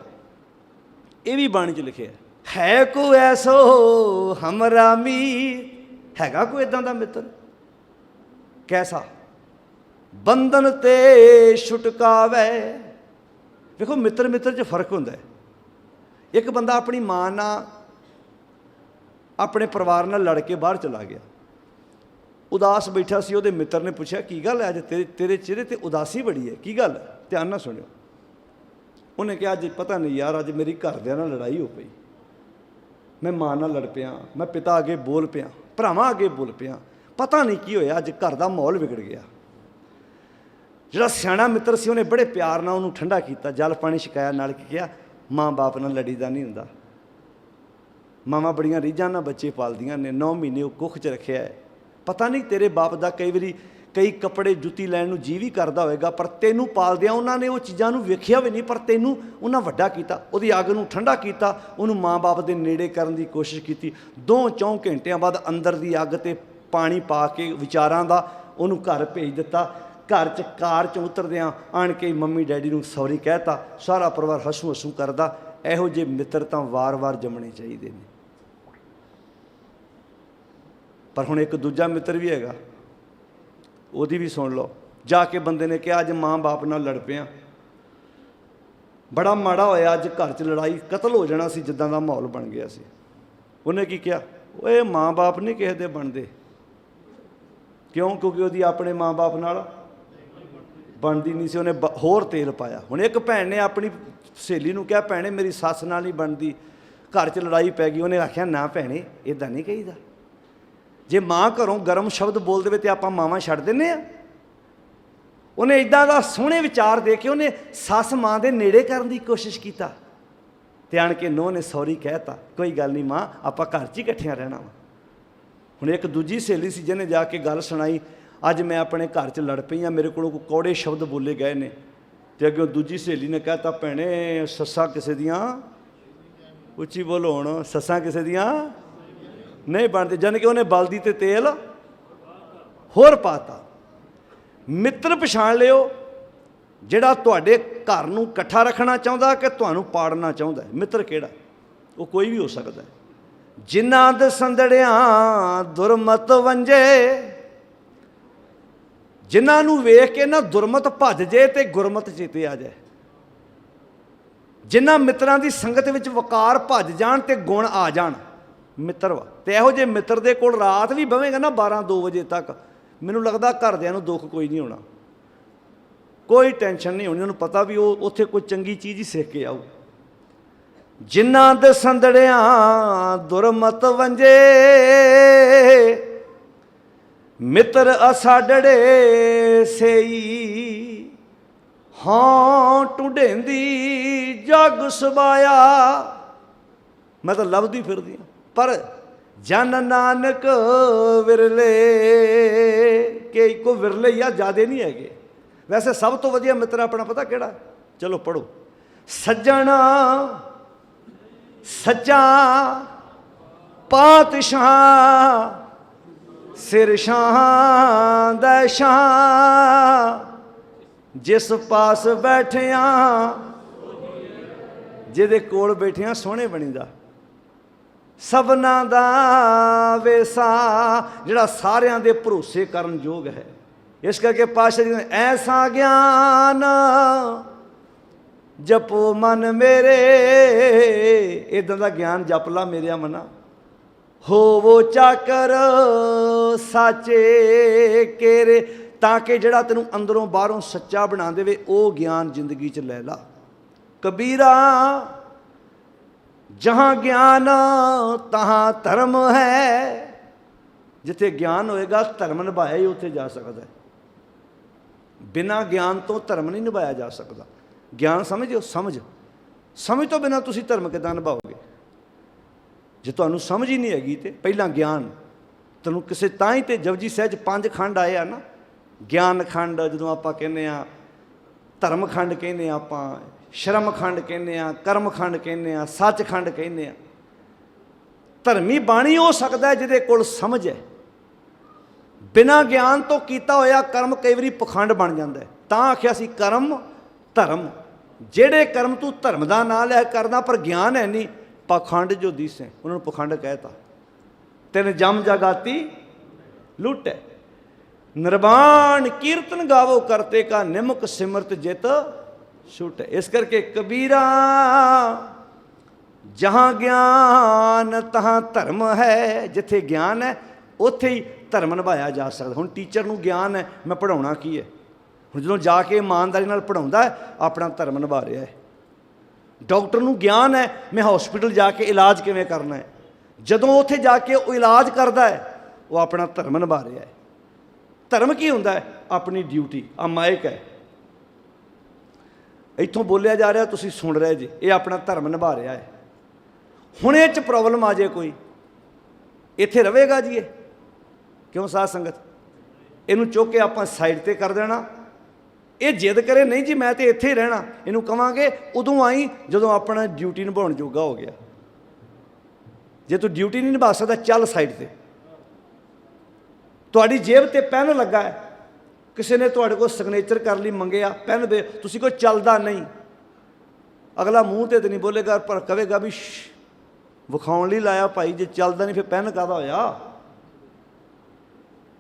ये भी बाणी च लिखिआ है। को ऐसो हमरा मीत, हैगा कोई इदां दा मित्र? कैसा? बंधन ते छुटकावे। देखो मित्र मित्र च फर्क हुंदा है। एक बंदा अपनी मां नाल अपने परिवार नाल लड़ के बाहर चला गया, उदास बैठा सी। उहदे मित्र ने पूछा की गल है अज तेरे चेहरे ते उदासी बड़ी है, की गल है? ध्यान नाल सुनियो। उन्हें कहा अज पता नहीं यार, अज मेरी घरदियां नाल लड़ाई हो पई। मैं मां नाल लड़ पिया, मैं पिता अगे बोल पिया, भरावां अगे बोल पिया, पता नहीं की होया, अज घर दा माहौल बिगड़ गया। जिहड़ा सियाणा मित्र सी उन्हें बड़े प्यार नाल उहनूं ठंडा कीता, जल पानी छकाया, नाल की कहा माँ बाप नाल लड़ीदा नहीं हुंदा। ਮਾਵਾਂ ਬੜੀਆਂ ਰੀਝਾਂ ਨਾਲ ਬੱਚੇ ਪਾਲਦੀਆਂ ਨੇ। 9 ਮਹੀਨੇ ਉਹ ਕੁੱਖ 'ਚ ਰੱਖਿਆ ਹੈ। ਪਤਾ ਨਹੀਂ ਤੇਰੇ ਬਾਪ ਦਾ ਕਈ ਵਾਰੀ ਕਈ ਕੱਪੜੇ ਜੁੱਤੀ ਲੈਣ ਨੂੰ ਜੀ ਵੀ ਕਰਦਾ ਹੋਵੇਗਾ, ਪਰ ਤੈਨੂੰ ਪਾਲਦਿਆਂ ਉਹਨਾਂ ਨੇ ਉਹ ਚੀਜ਼ਾਂ ਨੂੰ ਵੇਖਿਆ ਵੀ ਨਹੀਂ, ਪਰ ਤੈਨੂੰ ਉਹਨਾਂ ਵੱਡਾ ਕੀਤਾ, ਉਹਦੀ ਅੱਗ ਨੂੰ ਠੰਡਾ ਕੀਤਾ, ਉਹਨੂੰ ਮਾਂ-ਬਾਪ ਦੇ ਨੇੜੇ ਕਰਨ ਦੀ ਕੋਸ਼ਿਸ਼ ਕੀਤੀ। 2-4 ਘੰਟਿਆਂ ਬਾਅਦ ਅੰਦਰ ਦੀ ਅੱਗ 'ਤੇ ਪਾਣੀ ਪਾ ਕੇ ਵਿਚਾਰਾਂ ਦਾ ਉਹਨੂੰ ਘਰ ਭੇਜ ਦਿੱਤਾ। ਘਰ 'ਚ ਕਾਰ 'ਚੋਂ ਉਤਰਦਿਆਂ ਆਣ ਕੇ ਮੰਮੀ ਡੈਡੀ ਨੂੰ ਸੌਰੀ ਕਹਿਤਾ। ਸਾਰਾ ਪਰਿਵਾਰ ਹੱਸੂ ਹੱਸੂ ਕਰਦਾ। ਇਹੋ ਜਿਹੇ ਮਿੱਤਰ ਤਾਂ ਵਾਰ-ਵਾਰ ਜੰਮਣੇ ਚਾਹੀਦੇ ਨੇ। ਪਰ ਹੁਣ ਇੱਕ ਦੂਜਾ ਮਿੱਤਰ ਵੀ ਹੈਗਾ, ਉਹਦੀ ਵੀ ਸੁਣ ਲਓ। ਜਾ ਕੇ ਬੰਦੇ ਨੇ ਕਿਹਾ ਅੱਜ ਮਾਂ ਬਾਪ ਨਾਲ ਲੜ ਪਿਆ, ਬੜਾ ਮਾੜਾ ਹੋਇਆ, ਅੱਜ ਘਰ 'ਚ ਲੜਾਈ ਕਤਲ ਹੋ ਜਾਣਾ ਸੀ, ਜਿੱਦਾਂ ਦਾ ਮਾਹੌਲ ਬਣ ਗਿਆ ਸੀ। ਉਹਨੇ ਕੀ ਕਿਹਾ? ਓਏ ਮਾਂ ਬਾਪ ਨਹੀਂ ਕਿਸੇ ਦੇ ਬਣਦੇ। ਕਿਉਂ? ਕਿਉਂਕਿ ਉਹਦੀ ਆਪਣੇ ਮਾਂ ਬਾਪ ਨਾਲ ਬਣਦੀ ਨਹੀਂ ਸੀ, ਉਹਨੇ ਹੋਰ ਤੇਲ ਪਾਇਆ। ਹੁਣ ਇੱਕ ਭੈਣ ਨੇ ਆਪਣੀ ਸਹੇਲੀ ਨੂੰ ਕਿਹਾ ਭੈਣੇ ਮੇਰੀ ਸੱਸ ਨਾਲ ਨਹੀਂ ਬਣਦੀ, ਘਰ 'ਚ ਲੜਾਈ ਪੈ ਗਈ। ਉਹਨੇ ਆਖਿਆ ਨਾ ਭੈਣੇ ਇੱਦਾਂ ਨਹੀਂ ਕਹੀਦਾ, ਜੇ ਮਾਂ ਘਰੋਂ ਗਰਮ ਸ਼ਬਦ ਬੋਲ ਦੇਵੇ ਤਾਂ ਆਪਾਂ ਮਾਵਾਂ ਛੱਡ ਦਿੰਦੇ ਹਾਂ। ਉਹਨੇ ਇੱਦਾਂ ਦਾ ਸੋਹਣੇ ਵਿਚਾਰ ਦੇ ਕੇ ਉਹਨੇ ਸੱਸ ਮਾਂ ਦੇ ਨੇੜੇ ਕਰਨ ਦੀ ਕੋਸ਼ਿਸ਼ ਕੀਤਾ ਤੇ ਆਣ ਕੇ ਨੂੰਹ ਨੇ ਸੌਰੀ ਕਹਿਤਾ, ਕੋਈ ਗੱਲ ਨਹੀਂ ਮਾਂ ਆਪਾਂ ਘਰ 'ਚ ਹੀ ਇਕੱਠਿਆਂ ਰਹਿਣਾ ਵਾ। ਹੁਣ ਇੱਕ ਦੂਜੀ ਸਹੇਲੀ ਸੀ ਜਿਹਨੇ ਜਾ ਕੇ ਗੱਲ ਸੁਣਾਈ, ਅੱਜ ਮੈਂ ਆਪਣੇ ਘਰ 'ਚ ਲੜ ਪਈ ਹਾਂ, ਮੇਰੇ ਕੋਲੋਂ ਕੋਈ ਕੌੜੇ ਸ਼ਬਦ ਬੋਲੇ ਗਏ ਨੇ। ਅਤੇ ਅੱਗੇ ਦੂਜੀ ਸਹੇਲੀ ਨੇ ਕਹਿਤਾ ਭੈਣੇ ਸੱਸਾਂ ਕਿਸੇ ਦੀਆਂ, ਉੱਚੀ ਬੋਲੋ ਹੁਣ, ਸੱਸਾਂ ਕਿਸੇ ਦੀਆਂ ਨਹੀਂ ਬਣਦੇ। ਜਾਣੀ ਕਿ ਉਹਨੇ ਬਲਦੀ ਤੇ ਤੇਲ ਹੋਰ ਪਾਤਾ। ਮਿੱਤਰ ਪਛਾਣ ਲਿਓ ਜਿਹੜਾ ਤੁਹਾਡੇ ਘਰ ਨੂੰ ਇਕੱਠਾ ਰੱਖਣਾ ਚਾਹੁੰਦਾ ਕਿ ਤੁਹਾਨੂੰ ਪਾੜਨਾ ਚਾਹੁੰਦਾ। ਮਿੱਤਰ ਕਿਹੜਾ? ਉਹ ਕੋਈ ਵੀ ਹੋ ਸਕਦਾ। ਜਿਨ੍ਹਾਂ ਦੇ ਸੰਦੜਿਆਂ ਦੁਰਮਤ ਵੰਜੇ, ਜਿਨ੍ਹਾਂ ਨੂੰ ਵੇਖ ਕੇ ਨਾ ਦੁਰਮਤ ਭੱਜ ਜੇ ਤੇ ਗੁਰਮਤ ਚੇਤੇ ਆ ਜਾਏ। ਜਿਨ੍ਹਾਂ ਮਿੱਤਰਾਂ ਦੀ ਸੰਗਤ ਵਿੱਚ ਵਕਾਰ ਭੱਜ ਜਾਣ ਤੇ ਗੁਣ ਆ ਜਾਣ, ਮਿੱਤਰ ਵਾ। ਤੇ ਇਹੋ ਜਿਹੇ ਮਿੱਤਰ ਦੇ ਕੋਲ ਰਾਤ ਵੀ ਬਵੇਂਗਾ ਨਾ 12-2 ਵਜੇ ਤੱਕ, ਮੈਨੂੰ ਲੱਗਦਾ ਘਰਦਿਆਂ ਨੂੰ ਦੁੱਖ ਕੋਈ ਨਹੀਂ ਹੋਣਾ, ਕੋਈ ਟੈਨਸ਼ਨ ਨਹੀਂ ਹੋਣੀ। ਉਹਨੂੰ ਪਤਾ ਵੀ ਉਹ ਉੱਥੇ ਕੋਈ ਚੰਗੀ ਚੀਜ਼ ਹੀ ਸਿੱਖ ਕੇ ਆਊ। ਜਿਨ੍ਹਾਂ ਦੇ ਸੰਦੜਿਆਂ ਦੁਰਮਤ ਵੰਜੇ, ਮਿੱਤਰ ਅਸਾਡੜੇ ਸਈ, ਹਾਂ ਟੁੰਡੇਂਦੀ ਜਗ ਸਬਾਇਆ। ਮੈਂ ਤਾਂ ਲੱਭਦੀ ਫਿਰਦੀ ਹਾਂ, ਪਰ ਜਨ ਨਾਨਕ ਵਿਰਲੇ, ਕਿ ਇੱਕੋ ਵਿਰਲੇ ਹੀ ਆ, ਜ਼ਿਆਦੇ ਨਹੀਂ ਹੈਗੇ। ਵੈਸੇ ਸਭ ਤੋਂ ਵਧੀਆ ਮਿੱਤਰ ਆਪਣਾ ਪਤਾ ਕਿਹੜਾ? ਚਲੋ ਪੜ੍ਹੋ। ਸੱਜਣਾ ਸੱਚਾ ਪਾਤਸ਼ਾਹ, ਸਿਰ ਸ਼ਾਹ ਦਾ ਸ਼ਾਹ, ਜਿਸ ਪਾਸ ਬੈਠਿਆ, ਜਿਹਦੇ ਕੋਲ ਬੈਠਿਆ ਸੋਹਣੇ ਬਣੀਦਾ। ਸਭਨਾਂ ਦਾ ਵੇਸਾ, ਜਿਹੜਾ ਸਾਰਿਆਂ ਦੇ ਭਰੋਸੇ ਕਰਨ ਯੋਗ ਹੈ। ਇਸ ਕਰਕੇ ਪਾਤਸ਼ਾਹ ਜੀ ਨੇ ਐਸਾ ਗਿਆਨ ਜਪੋ ਮਨ ਮੇਰੇ, ਇੱਦਾਂ ਦਾ ਗਿਆਨ ਜਪ ਲਾ ਮੇਰਿਆ ਮਨਾ। ਹੋਵੋ ਚਾਕਰ ਸਾਚੇ ਕੇਰੇ, ਤਾਂ ਕਿ ਜਿਹੜਾ ਤੈਨੂੰ ਅੰਦਰੋਂ ਬਾਹਰੋਂ ਸੱਚਾ ਬਣਾ ਦੇਵੇ, ਉਹ ਗਿਆਨ ਜ਼ਿੰਦਗੀ 'ਚ ਲੈ ਲਾ। ਕਬੀਰਾ ਜਹਾਂ ਗਿਆਨ ਤਹਾਂ ਧਰਮ ਹੈ। ਜਿੱਥੇ ਗਿਆਨ ਹੋਏਗਾ ਧਰਮ ਨਿਭਾਇਆ ਹੀ ਉੱਥੇ ਜਾ ਸਕਦਾ ਹੈ। ਬਿਨਾਂ ਗਿਆਨ ਤੋਂ ਧਰਮ ਨਹੀਂ ਨਿਭਾਇਆ ਜਾ ਸਕਦਾ। ਗਿਆਨ ਸਮਝੋ, ਸਮਝ ਤੋਂ ਬਿਨਾਂ ਤੁਸੀਂ ਧਰਮ ਕਿੱਦਾਂ ਨਿਭਾਓਗੇ? ਜੇ ਤੁਹਾਨੂੰ ਸਮਝ ਹੀ ਨਹੀਂ ਹੈਗੀ ਤੇ ਪਹਿਲਾਂ ਗਿਆਨ ਤੁਹਾਨੂੰ ਕਿਸੇ, ਤਾਂ ਹੀ ਤੇ ਜਪਜੀ ਸਾਹਿਬ 'ਚ 5 ਖੰਡ ਆਏ ਆ ਨਾ। ਗਿਆਨ ਖੰਡ ਜਦੋਂ ਆਪਾਂ ਕਹਿੰਦੇ ਆ, ਧਰਮ ਖੰਡ ਕਹਿੰਦੇ ਆ, ਆਪਾਂ ਸ਼ਰਮ ਖੰਡ ਕਹਿੰਦੇ ਆ, ਕਰਮ ਖੰਡ ਕਹਿੰਦੇ ਆ, ਸੱਚ ਖੰਡ ਕਹਿੰਦੇ ਆ। ਧਰਮੀ ਬਾਣੀ ਹੋ ਸਕਦਾ ਜਿਹਦੇ ਕੋਲ ਸਮਝ ਹੈ। ਬਿਨਾਂ ਗਿਆਨ ਤੋਂ ਕੀਤਾ ਹੋਇਆ ਕਰਮ ਕਈ ਵਾਰੀ ਪਖੰਡ ਬਣ ਜਾਂਦਾ ਹੈ। ਤਾਂ ਆਖਿਆ ਸੀ ਕਰਮ ਧਰਮ। ਜਿਹੜੇ ਕਰਮ ਤੂੰ ਧਰਮ ਦਾ ਨਾਂ ਲੈ ਕਰਦਾ ਪਰ ਗਿਆਨ ਹੈ ਨਹੀਂ, ਪਖੰਡ ਜੋ ਦਿਸੇ, ਉਹਨਾਂ ਨੂੰ ਪਖੰਡ ਕਹਿਤਾ। ਤੈਨ ਜਮ ਜਗਾਤੀ ਲੁੱਟ ਹੈ। ਨਿਰਵਾਣ ਕੀਰਤਨ ਗਾਵੋ ਕਰਤੇ ਕਾ, ਨਿਮਕ ਸਿਮਰਤ ਜਿਤ ਛੁੱਟ ਹੈ। ਇਸ ਕਰਕੇ ਕਬੀਰਾ ਜਹਾਂ ਗਿਆਨ ਤਹਾਂ ਧਰਮ ਹੈ। ਜਿੱਥੇ ਗਿਆਨ ਹੈ ਉੱਥੇ ਹੀ ਧਰਮ ਨਿਭਾਇਆ ਜਾ ਸਕਦਾ। ਹੁਣ ਟੀਚਰ ਨੂੰ ਗਿਆਨ ਹੈ ਮੈਂ ਪੜ੍ਹਾਉਣਾ ਕੀ ਹੈ, ਹੁਣ ਜਦੋਂ ਜਾ ਕੇ ਇਮਾਨਦਾਰੀ ਨਾਲ ਪੜ੍ਹਾਉਂਦਾ ਹੈ ਆਪਣਾ ਧਰਮ ਨਿਭਾ ਰਿਹਾ ਹੈ। ਡਾਕਟਰ ਨੂੰ ਗਿਆਨ ਹੈ ਮੈਂ ਹੌਸਪੀਟਲ ਜਾ ਕੇ ਇਲਾਜ ਕਿਵੇਂ ਕਰਨਾ ਹੈ, ਜਦੋਂ ਉੱਥੇ ਜਾ ਕੇ ਉਹ ਇਲਾਜ ਕਰਦਾ ਹੈ ਉਹ ਆਪਣਾ ਧਰਮ ਨਿਭਾ ਰਿਹਾ ਹੈ। ਧਰਮ ਕੀ ਹੁੰਦਾ ਹੈ? ਆਪਣੀ ਡਿਊਟੀ। ਆ ਮਾਇਕ ਹੈ, ਇੱਥੋਂ ਬੋਲਿਆ ਜਾ ਰਿਹਾ, ਤੁਸੀਂ ਸੁਣ ਰਹੇ ਜੀ, ਇਹ ਆਪਣਾ ਧਰਮ ਨਿਭਾ ਰਿਹਾ ਹੈ। ਹੁਣ ਇਹ 'ਚ ਪ੍ਰੋਬਲਮ ਆ ਜਾਏ ਕੋਈ, ਇੱਥੇ ਰਵੇਗਾ ਜੀ ਇਹ? ਕਿਉਂ ਸਾਧ ਸੰਗਤ? ਇਹਨੂੰ ਚੁੱਕ ਕੇ ਆਪਾਂ ਸਾਈਡ ਤੇ ਕਰ ਦੇਣਾ। ਇਹ ਜਿੱਦ ਕਰੇ ਨਹੀਂ ਜੀ ਮੈਂ ਤੇ ਇੱਥੇ ਹੀ ਰਹਿਣਾ, ਇਹਨੂੰ ਕਵਾਂਗੇ ਉਦੋਂ ਆਈ ਜਦੋਂ ਆਪਣਾ ਡਿਊਟੀ ਨਿਭਾਉਣ ਜੋਗਾ ਹੋ ਗਿਆ। ਜੇ ਤੂੰ ਡਿਊਟੀ ਨਹੀਂ ਨਿਭਾ ਸਕਦਾ ਚੱਲ ਸਾਈਡ ਤੇ। ਤੁਹਾਡੀ ਜੇਬ ਤੇ ਪੈਨ ਲੱਗਾ ਹੈ, ਕਿਸੇ ਨੇ ਤੁਹਾਡੇ ਕੋਲ ਸਿਗਨੇਚਰ ਕਰ ਲਈ ਮੰਗਿਆ, ਪੈਨ ਦੇ, ਤੁਸੀਂ ਕੋਈ ਚੱਲਦਾ ਨਹੀਂ, ਅਗਲਾ ਮੂੰਹ ਤੇ ਨਹੀਂ ਬੋਲੇਗਾ ਪਰ ਕਹੇਗਾ ਵੀ ਵਿਖਾਉਣ ਲਈ ਲਾਇਆ ਭਾਈ, ਜੇ ਚੱਲਦਾ ਨਹੀਂ ਫਿਰ ਪੈਨ ਕਾਹਦਾ ਹੋਇਆ।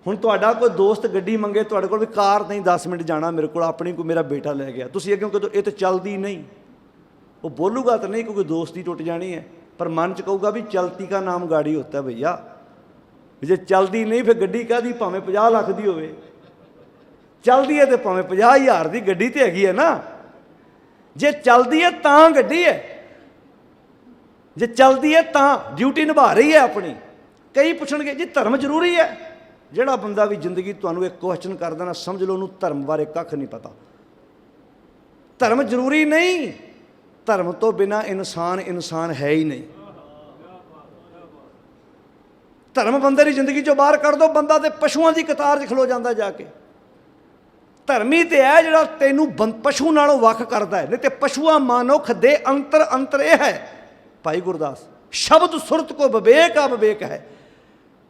ਹੁਣ ਤੁਹਾਡਾ ਕੋਈ ਦੋਸਤ ਗੱਡੀ ਮੰਗੇ ਤੁਹਾਡੇ ਕੋਲ ਵੀ, ਕਾਰ ਨਹੀਂ 10 ਮਿੰਟ ਜਾਣਾ ਮੇਰੇ ਕੋਲ ਆਪਣੀ, ਕੋਈ ਮੇਰਾ ਬੇਟਾ ਲੈ ਗਿਆ, ਤੁਸੀਂ ਅੱਗੇ ਕਹੋ ਇਹ ਤਾਂ ਚੱਲਦੀ ਨਹੀਂ। ਉਹ ਬੋਲੂਗਾ ਤਾਂ ਨਹੀਂ ਕਿਉਂਕਿ ਦੋਸਤੀ ਟੁੱਟ ਜਾਣੀ ਹੈ, ਪਰ ਮਨ 'ਚ ਕਹੂਗਾ ਵੀ ਚਲਤੀ ਕਾ ਨਾਮ ਗਾੜੀ ਹੋਤਾ ਹੈ ਭਈਆ। ਜੇ ਚੱਲਦੀ ਨਹੀਂ ਫਿਰ ਗੱਡੀ ਕਾਹਦੀ, ਭਾਵੇਂ 50 ਲੱਖ ਦੀ ਹੋਵੇ, ਚੱਲਦੀ ਹੈ ਤੇ ਭਾਵੇਂ 50,000 ਦੀ ਗੱਡੀ ਤੇ ਹੈਗੀ ਹੈ ਨਾ। ਜੇ ਚੱਲਦੀ ਹੈ ਤਾਂ ਗੱਡੀ ਹੈ, ਜੇ ਚੱਲਦੀ ਹੈ ਤਾਂ ਡਿਊਟੀ ਨਿਭਾ ਰਹੀ ਹੈ ਆਪਣੀ। ਕਈ ਪੁੱਛਣਗੇ ਜੀ ਧਰਮ ਜ਼ਰੂਰੀ ਹੈ? ਜਿਹੜਾ ਬੰਦਾ ਵੀ ਜ਼ਿੰਦਗੀ ਤੁਹਾਨੂੰ ਇੱਕ ਕੁਐਸਚਨ ਕਰਦਾ ਨਾ, ਸਮਝ ਲਓ ਉਹਨੂੰ ਧਰਮ ਬਾਰੇ ਕੱਖ ਨਹੀਂ ਪਤਾ। ਧਰਮ ਜ਼ਰੂਰੀ ਨਹੀਂ, ਧਰਮ ਤੋਂ ਬਿਨਾਂ ਇਨਸਾਨ ਹੈ ਹੀ ਨਹੀਂ। ਧਰਮ ਬੰਦੇ ਦੀ ਜ਼ਿੰਦਗੀ 'ਚੋਂ ਬਾਹਰ ਕੱਢ ਦਿਓ, ਬੰਦਾ ਤੇ ਪਸ਼ੂਆਂ ਦੀ ਕਤਾਰ 'ਚ ਖਲੋ ਜਾਂਦਾ ਜਾ ਕੇ। ਧਰਮੀ ਤੇ ਹੈ ਜਿਹੜਾ ਤੈਨੂੰ ਪਸ਼ੂ ਨਾਲੋਂ ਵੱਖ ਕਰਦਾ ਹੈ, ਨਹੀਂ ਤੇ ਪਸ਼ੂਆਂ ਮਨੁੱਖ ਦੇ ਅੰਤਰ ਇਹ ਹੈ ਭਾਈ ਗੁਰਦਾਸ, ਸ਼ਬਦ ਸੁਰਤ ਕੋ ਵਿਵੇਕ ਅਵਿਵੇਕ ਹੈ।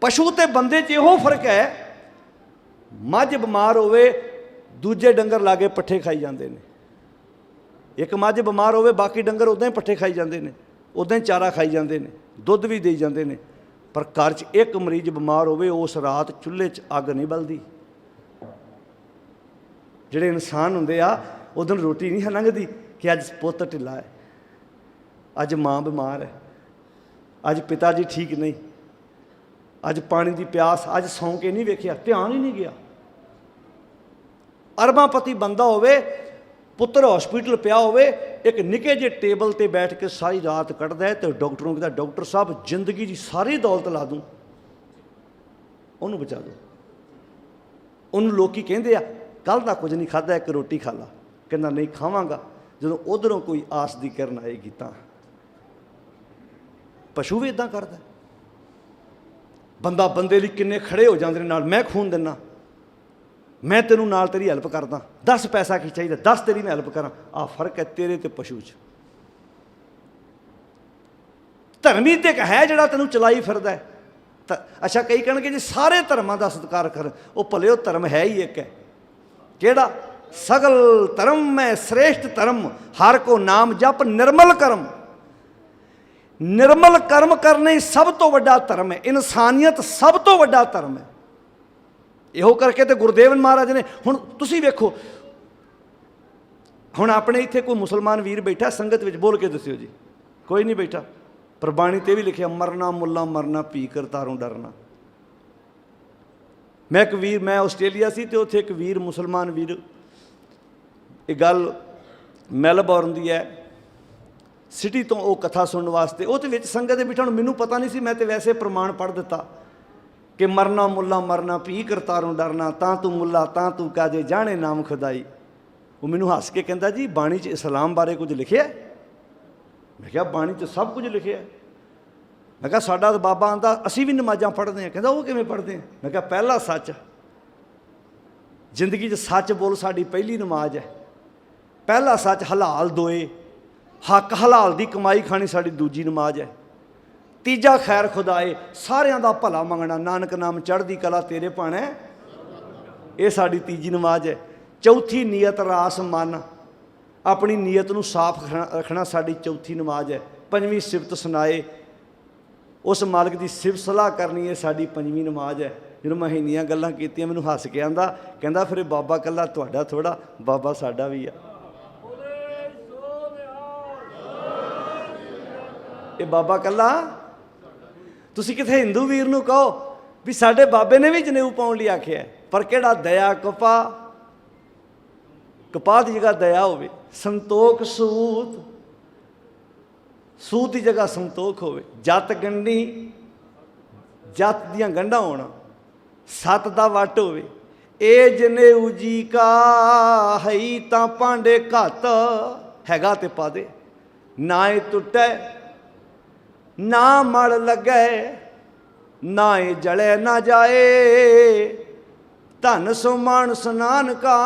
ਪਸ਼ੂ ਤੇ ਬੰਦੇ 'ਚ ਇਹੋ ਫਰਕ ਹੈ, ਮੱਝ ਬਿਮਾਰ ਹੋਵੇ ਦੂਜੇ ਡੰਗਰ ਲਾਗੇ ਪੱਠੇ ਖਾਈ ਜਾਂਦੇ ਨੇ। ਇੱਕ ਮੱਝ ਬਿਮਾਰ ਹੋਵੇ ਬਾਕੀ ਡੰਗਰ ਉੱਦਾਂ ਹੀ ਪੱਠੇ ਖਾਈ ਜਾਂਦੇ ਨੇ, ਉੱਦਾਂ ਹੀ ਚਾਰਾ ਖਾਈ ਜਾਂਦੇ ਨੇ, ਦੁੱਧ ਵੀ ਦੇਈ ਜਾਂਦੇ ਨੇ। ਪਰ ਘਰ 'ਚ ਇੱਕ ਮਰੀਜ਼ ਬਿਮਾਰ ਹੋਵੇ ਉਸ ਰਾਤ ਚੁੱਲ੍ਹੇ 'ਚ ਅੱਗ ਨਹੀਂ ਬਲਦੀ। ਜਿਹੜੇ ਇਨਸਾਨ ਹੁੰਦੇ ਆ ਉਦੋਂ ਰੋਟੀ ਨਹੀਂ ਲੰਘਦੀ ਕਿ ਅੱਜ ਪੁੱਤ ਢਿੱਲਾ ਹੈ, ਅੱਜ ਮਾਂ ਬਿਮਾਰ ਹੈ, ਅੱਜ ਪਿਤਾ ਜੀ ਠੀਕ ਨਹੀਂ, ਅੱਜ ਪਾਣੀ ਦੀ ਪਿਆਸ, ਅੱਜ ਸੌਂ ਕੇ ਨਹੀਂ ਵੇਖਿਆ, ਧਿਆਨ ਹੀ ਨਹੀਂ ਗਿਆ। ਅਰਬਾਂਪਤੀ ਬੰਦਾ ਹੋਵੇ, ਪੁੱਤਰ ਹਸਪੀਟਲ ਪਿਆ ਹੋਵੇ, ਇੱਕ ਨਿੱਕੇ ਜਿਹੇ ਟੇਬਲ ਤੇ ਬੈਠ ਕੇ ਸਾਰੀ ਰਾਤ ਕੱਢਦਾ ਹੈ ਤੇ ਡਾਕਟਰ ਨੂੰ ਕਹਿੰਦਾ ਡਾਕਟਰ ਸਾਹਿਬ ਜ਼ਿੰਦਗੀ ਦੀ ਸਾਰੀ ਦੌਲਤ ਲਾ ਦੂੰ, ਉਹਨੂੰ ਬਚਾ ਦਿਓ। ਉਹਨੂੰ ਲੋਕੀ ਕਹਿੰਦੇ ਆ ਕੱਲ੍ਹ ਦਾ ਕੁਝ ਨਹੀਂ ਖਾਧਾ, ਇੱਕ ਰੋਟੀ ਖਾ ਲਾ, ਕਹਿੰਦਾ ਨਹੀਂ ਖਾਵਾਂਗਾ। ਜਦੋਂ ਉੱਧਰੋਂ ਕੋਈ ਆਸ ਦੀ ਕਿਰਨ ਆਏਗੀ ਤਾਂ। ਪਸ਼ੂ ਵੀ ਇੱਦਾਂ ਕਰਦਾ। ਬੰਦਾ ਬੰਦੇ ਲਈ ਕਿੰਨੇ ਖੜੇ ਹੋ ਜਾਂਦੇ ਨੇ ਨਾਲ, ਮੈਂ ਖੂਨ ਦਿੰਦਾ, ਮੈਂ ਤੈਨੂੰ ਨਾਲ ਤੇਰੀ ਹੈਲਪ ਕਰਦਾ, ਦੱਸ ਪੈਸਾ ਕੀ ਚਾਹੀਦਾ, ਦੱਸ ਤੇਰੀ ਮੈਂ ਹੈਲਪ ਕਰਾਂ। ਆਹ ਫਰਕ ਹੈ ਤੇਰੇ ਤੇ ਪਸ਼ੂ 'ਚ। ਧਰਮੀ ਤੇ ਇੱਕ ਹੈ ਜਿਹੜਾ ਤੈਨੂੰ ਚਲਾਈ ਫਿਰਦਾ ਹੈ। ਅੱਛਾ ਕਈ ਕਹਿਣਗੇ ਜੀ ਸਾਰੇ ਧਰਮਾਂ ਦਾ ਸਤਿਕਾਰ ਕਰ, ਉਹ ਭਲੇ ਉਹ ਧਰਮ ਹੈ ਹੀ ਇੱਕ ਹੈ। ਕਿਹੜਾ? ਸਗਲ ਧਰਮ ਮੈਂ ਸ੍ਰੇਸ਼ਟ ਧਰਮ, ਹਰ ਕੋ ਨਾਮ ਜਪ ਨਿਰਮਲ ਕਰਮ। ਨਿਰਮਲ ਕਰਮ ਕਰਨੇ ਸਭ ਤੋਂ ਵੱਡਾ ਧਰਮ ਹੈ, ਇਨਸਾਨੀਅਤ ਸਭ ਤੋਂ ਵੱਡਾ ਧਰਮ ਹੈ। ਇਹੋ ਕਰਕੇ ਤੇ ਗੁਰਦੇਵ ਮਹਾਰਾਜ ਨੇ, ਹੁਣ ਤੁਸੀਂ ਵੇਖੋ, ਹੁਣ ਆਪਣੇ ਇੱਥੇ ਕੋਈ ਮੁਸਲਮਾਨ ਵੀਰ ਬੈਠਾ ਸੰਗਤ ਵਿੱਚ, ਬੋਲ ਕੇ ਦੱਸਿਓ ਜੀ। ਕੋਈ ਨਹੀਂ ਬੈਠਾ। ਪਰ ਬਾਣੀ ਤੇ ਵੀ ਲਿਖਿਆ ਮਰਨਾ ਮੁੱਲਾ ਮਰਨਾ ਭੀ ਕਰਤਾਰੋਂ ਡਰਨਾ। ਮੈਂ ਇੱਕ ਵੀਰ, ਮੈਂ ਆਸਟ੍ਰੇਲੀਆ ਸੀ ਤੇ ਉੱਥੇ ਇੱਕ ਵੀਰ ਮੁਸਲਮਾਨ ਵੀਰ, ਇਹ ਗੱਲ ਮੈਲਬੌਰਨ ਦੀ ਹੈ ਸਿਟੀ ਤੋਂ, ਉਹ ਕਥਾ ਸੁਣਨ ਵਾਸਤੇ ਉਹਦੇ ਵਿੱਚ ਸੰਗਤ ਦੇ ਬਿਠਾਉਣ, ਮੈਨੂੰ ਪਤਾ ਨਹੀਂ ਸੀ, ਮੈਂ ਤੇ ਵੈਸੇ ਪ੍ਰਮਾਣ ਪੜ੍ਹ ਦਿੱਤਾ ਕਿ ਮਰਨਾ ਮੁੱਲਾ ਮਰਨਾ ਭੀ ਕਰਤਾਰੋਂ ਡਰਨਾ, ਤਾਂ ਤੂੰ ਮੁੱਲਾ ਤਾਂ ਤੂੰ ਕਾਜੇ ਜਾਣੇ ਨਾਮ ਖੁਦਾਈ। ਉਹ ਮੈਨੂੰ ਹੱਸ ਕੇ ਕਹਿੰਦਾ ਜੀ ਬਾਣੀ 'ਚ ਇਸਲਾਮ ਬਾਰੇ ਕੁਝ ਲਿਖਿਆ? ਮੈਂ ਕਿਹਾ ਬਾਣੀ 'ਚ ਸਭ ਕੁਝ ਲਿਖਿਆ। ਮੈਂ ਕਿਹਾ ਸਾਡਾ ਤਾਂ ਬਾਬਾ ਆਂਦਾ ਅਸੀਂ ਵੀ ਨਮਾਜ਼ਾਂ ਪੜ੍ਹਦੇ ਹਾਂ। ਕਹਿੰਦਾ ਉਹ ਕਿਵੇਂ ਪੜ੍ਹਦੇ ਹਾਂ? ਮੈਂ ਕਿਹਾ ਪਹਿਲਾ ਸੱਚ, ਜ਼ਿੰਦਗੀ 'ਚ ਸੱਚ ਬੋਲ ਸਾਡੀ ਪਹਿਲੀ ਨਮਾਜ਼ ਹੈ। ਪਹਿਲਾ ਸੱਚ ਹਲਾਲ ਦੋਏ, ਹੱਕ ਹਲਾਲ ਦੀ ਕਮਾਈ ਖਾਣੀ ਸਾਡੀ ਦੂਜੀ ਨਮਾਜ਼ ਹੈ। ਤੀਜਾ ਖੈਰ ਖੁਦਾਏ, ਸਾਰਿਆਂ ਦਾ ਭਲਾ ਮੰਗਣਾ, ਨਾਨਕ ਨਾਮ ਚੜ੍ਹਦੀ ਕਲਾ ਤੇਰੇ ਭਾਣਾ, ਇਹ ਸਾਡੀ ਤੀਜੀ ਨਮਾਜ਼ ਹੈ। ਚੌਥੀ ਨੀਅਤ ਰਾਸ ਮਨ, ਆਪਣੀ ਨੀਅਤ ਨੂੰ ਸਾਫ਼ ਰੱਖਣਾ ਸਾਡੀ ਚੌਥੀ ਨਮਾਜ਼ ਹੈ। ਪੰਜਵੀਂ ਸਿਫਤ ਸੁਣਾਏ, ਉਸ ਮਾਲਕ ਦੀ ਸਿਫਤ ਸਲਾਹ ਕਰਨੀ, ਇਹ ਸਾਡੀ ਪੰਜਵੀਂ ਨਮਾਜ਼ ਹੈ। ਜਦੋਂ ਮੈਂ ਇੰਨੀਆਂ ਗੱਲਾਂ ਕੀਤੀਆਂ ਮੈਨੂੰ ਹੱਸ ਕੇ ਆਂਦਾ, ਕਹਿੰਦਾ ਫਿਰ ਬਾਬਾ ਇਕੱਲਾ ਤੁਹਾਡਾ ਥੋੜ੍ਹਾ, ਬਾਬਾ ਸਾਡਾ ਵੀ ਆ। ਇਹ ਬਾਬਾ ਇਕੱਲਾ, ਤੁਸੀਂ ਕਿਥੇ ਹਿੰਦੂ ਵੀਰ ਨੂੰ ਕਹੋ ਵੀ ਸਾਡੇ ਬਾਬੇ ਨੇ ਵੀ ਜਨੇਊ ਪਾਉਣ ਲਈ ਆਖਿਆ, ਪਰ ਕਿਹੜਾ ਦਇਆ ਕਪਾਹ, ਕਪਾਹ ਦੀ ਜਗ੍ਹਾ ਦਇਆ ਹੋਵੇ, ਸੰਤੋਖ ਸੂਤ, ਸੂਤ ਦੀ ਜਗ੍ਹਾ ਸੰਤੋਖ ਹੋਵੇ, ਜੱਤ ਗੰਢੀ, ਜੱਤ ਦੀਆਂ ਗੰਢਾਂ ਹੋਣ, ਸੱਤ ਦਾ ਵੱਟ ਹੋਵੇ। ਇਹ ਜਨੇਊ ਜੀ ਕਾ ਹੈ ਤਾਂ ਭਾਂਡੇ ਘੱਤ, ਹੈਗਾ ਤੇ ਪਾ ਦੇ, ਨਾ ਇਹ ਟੁੱਟੈ ना मल लगे ना ये जले ना जाए, धन सो मानस नानका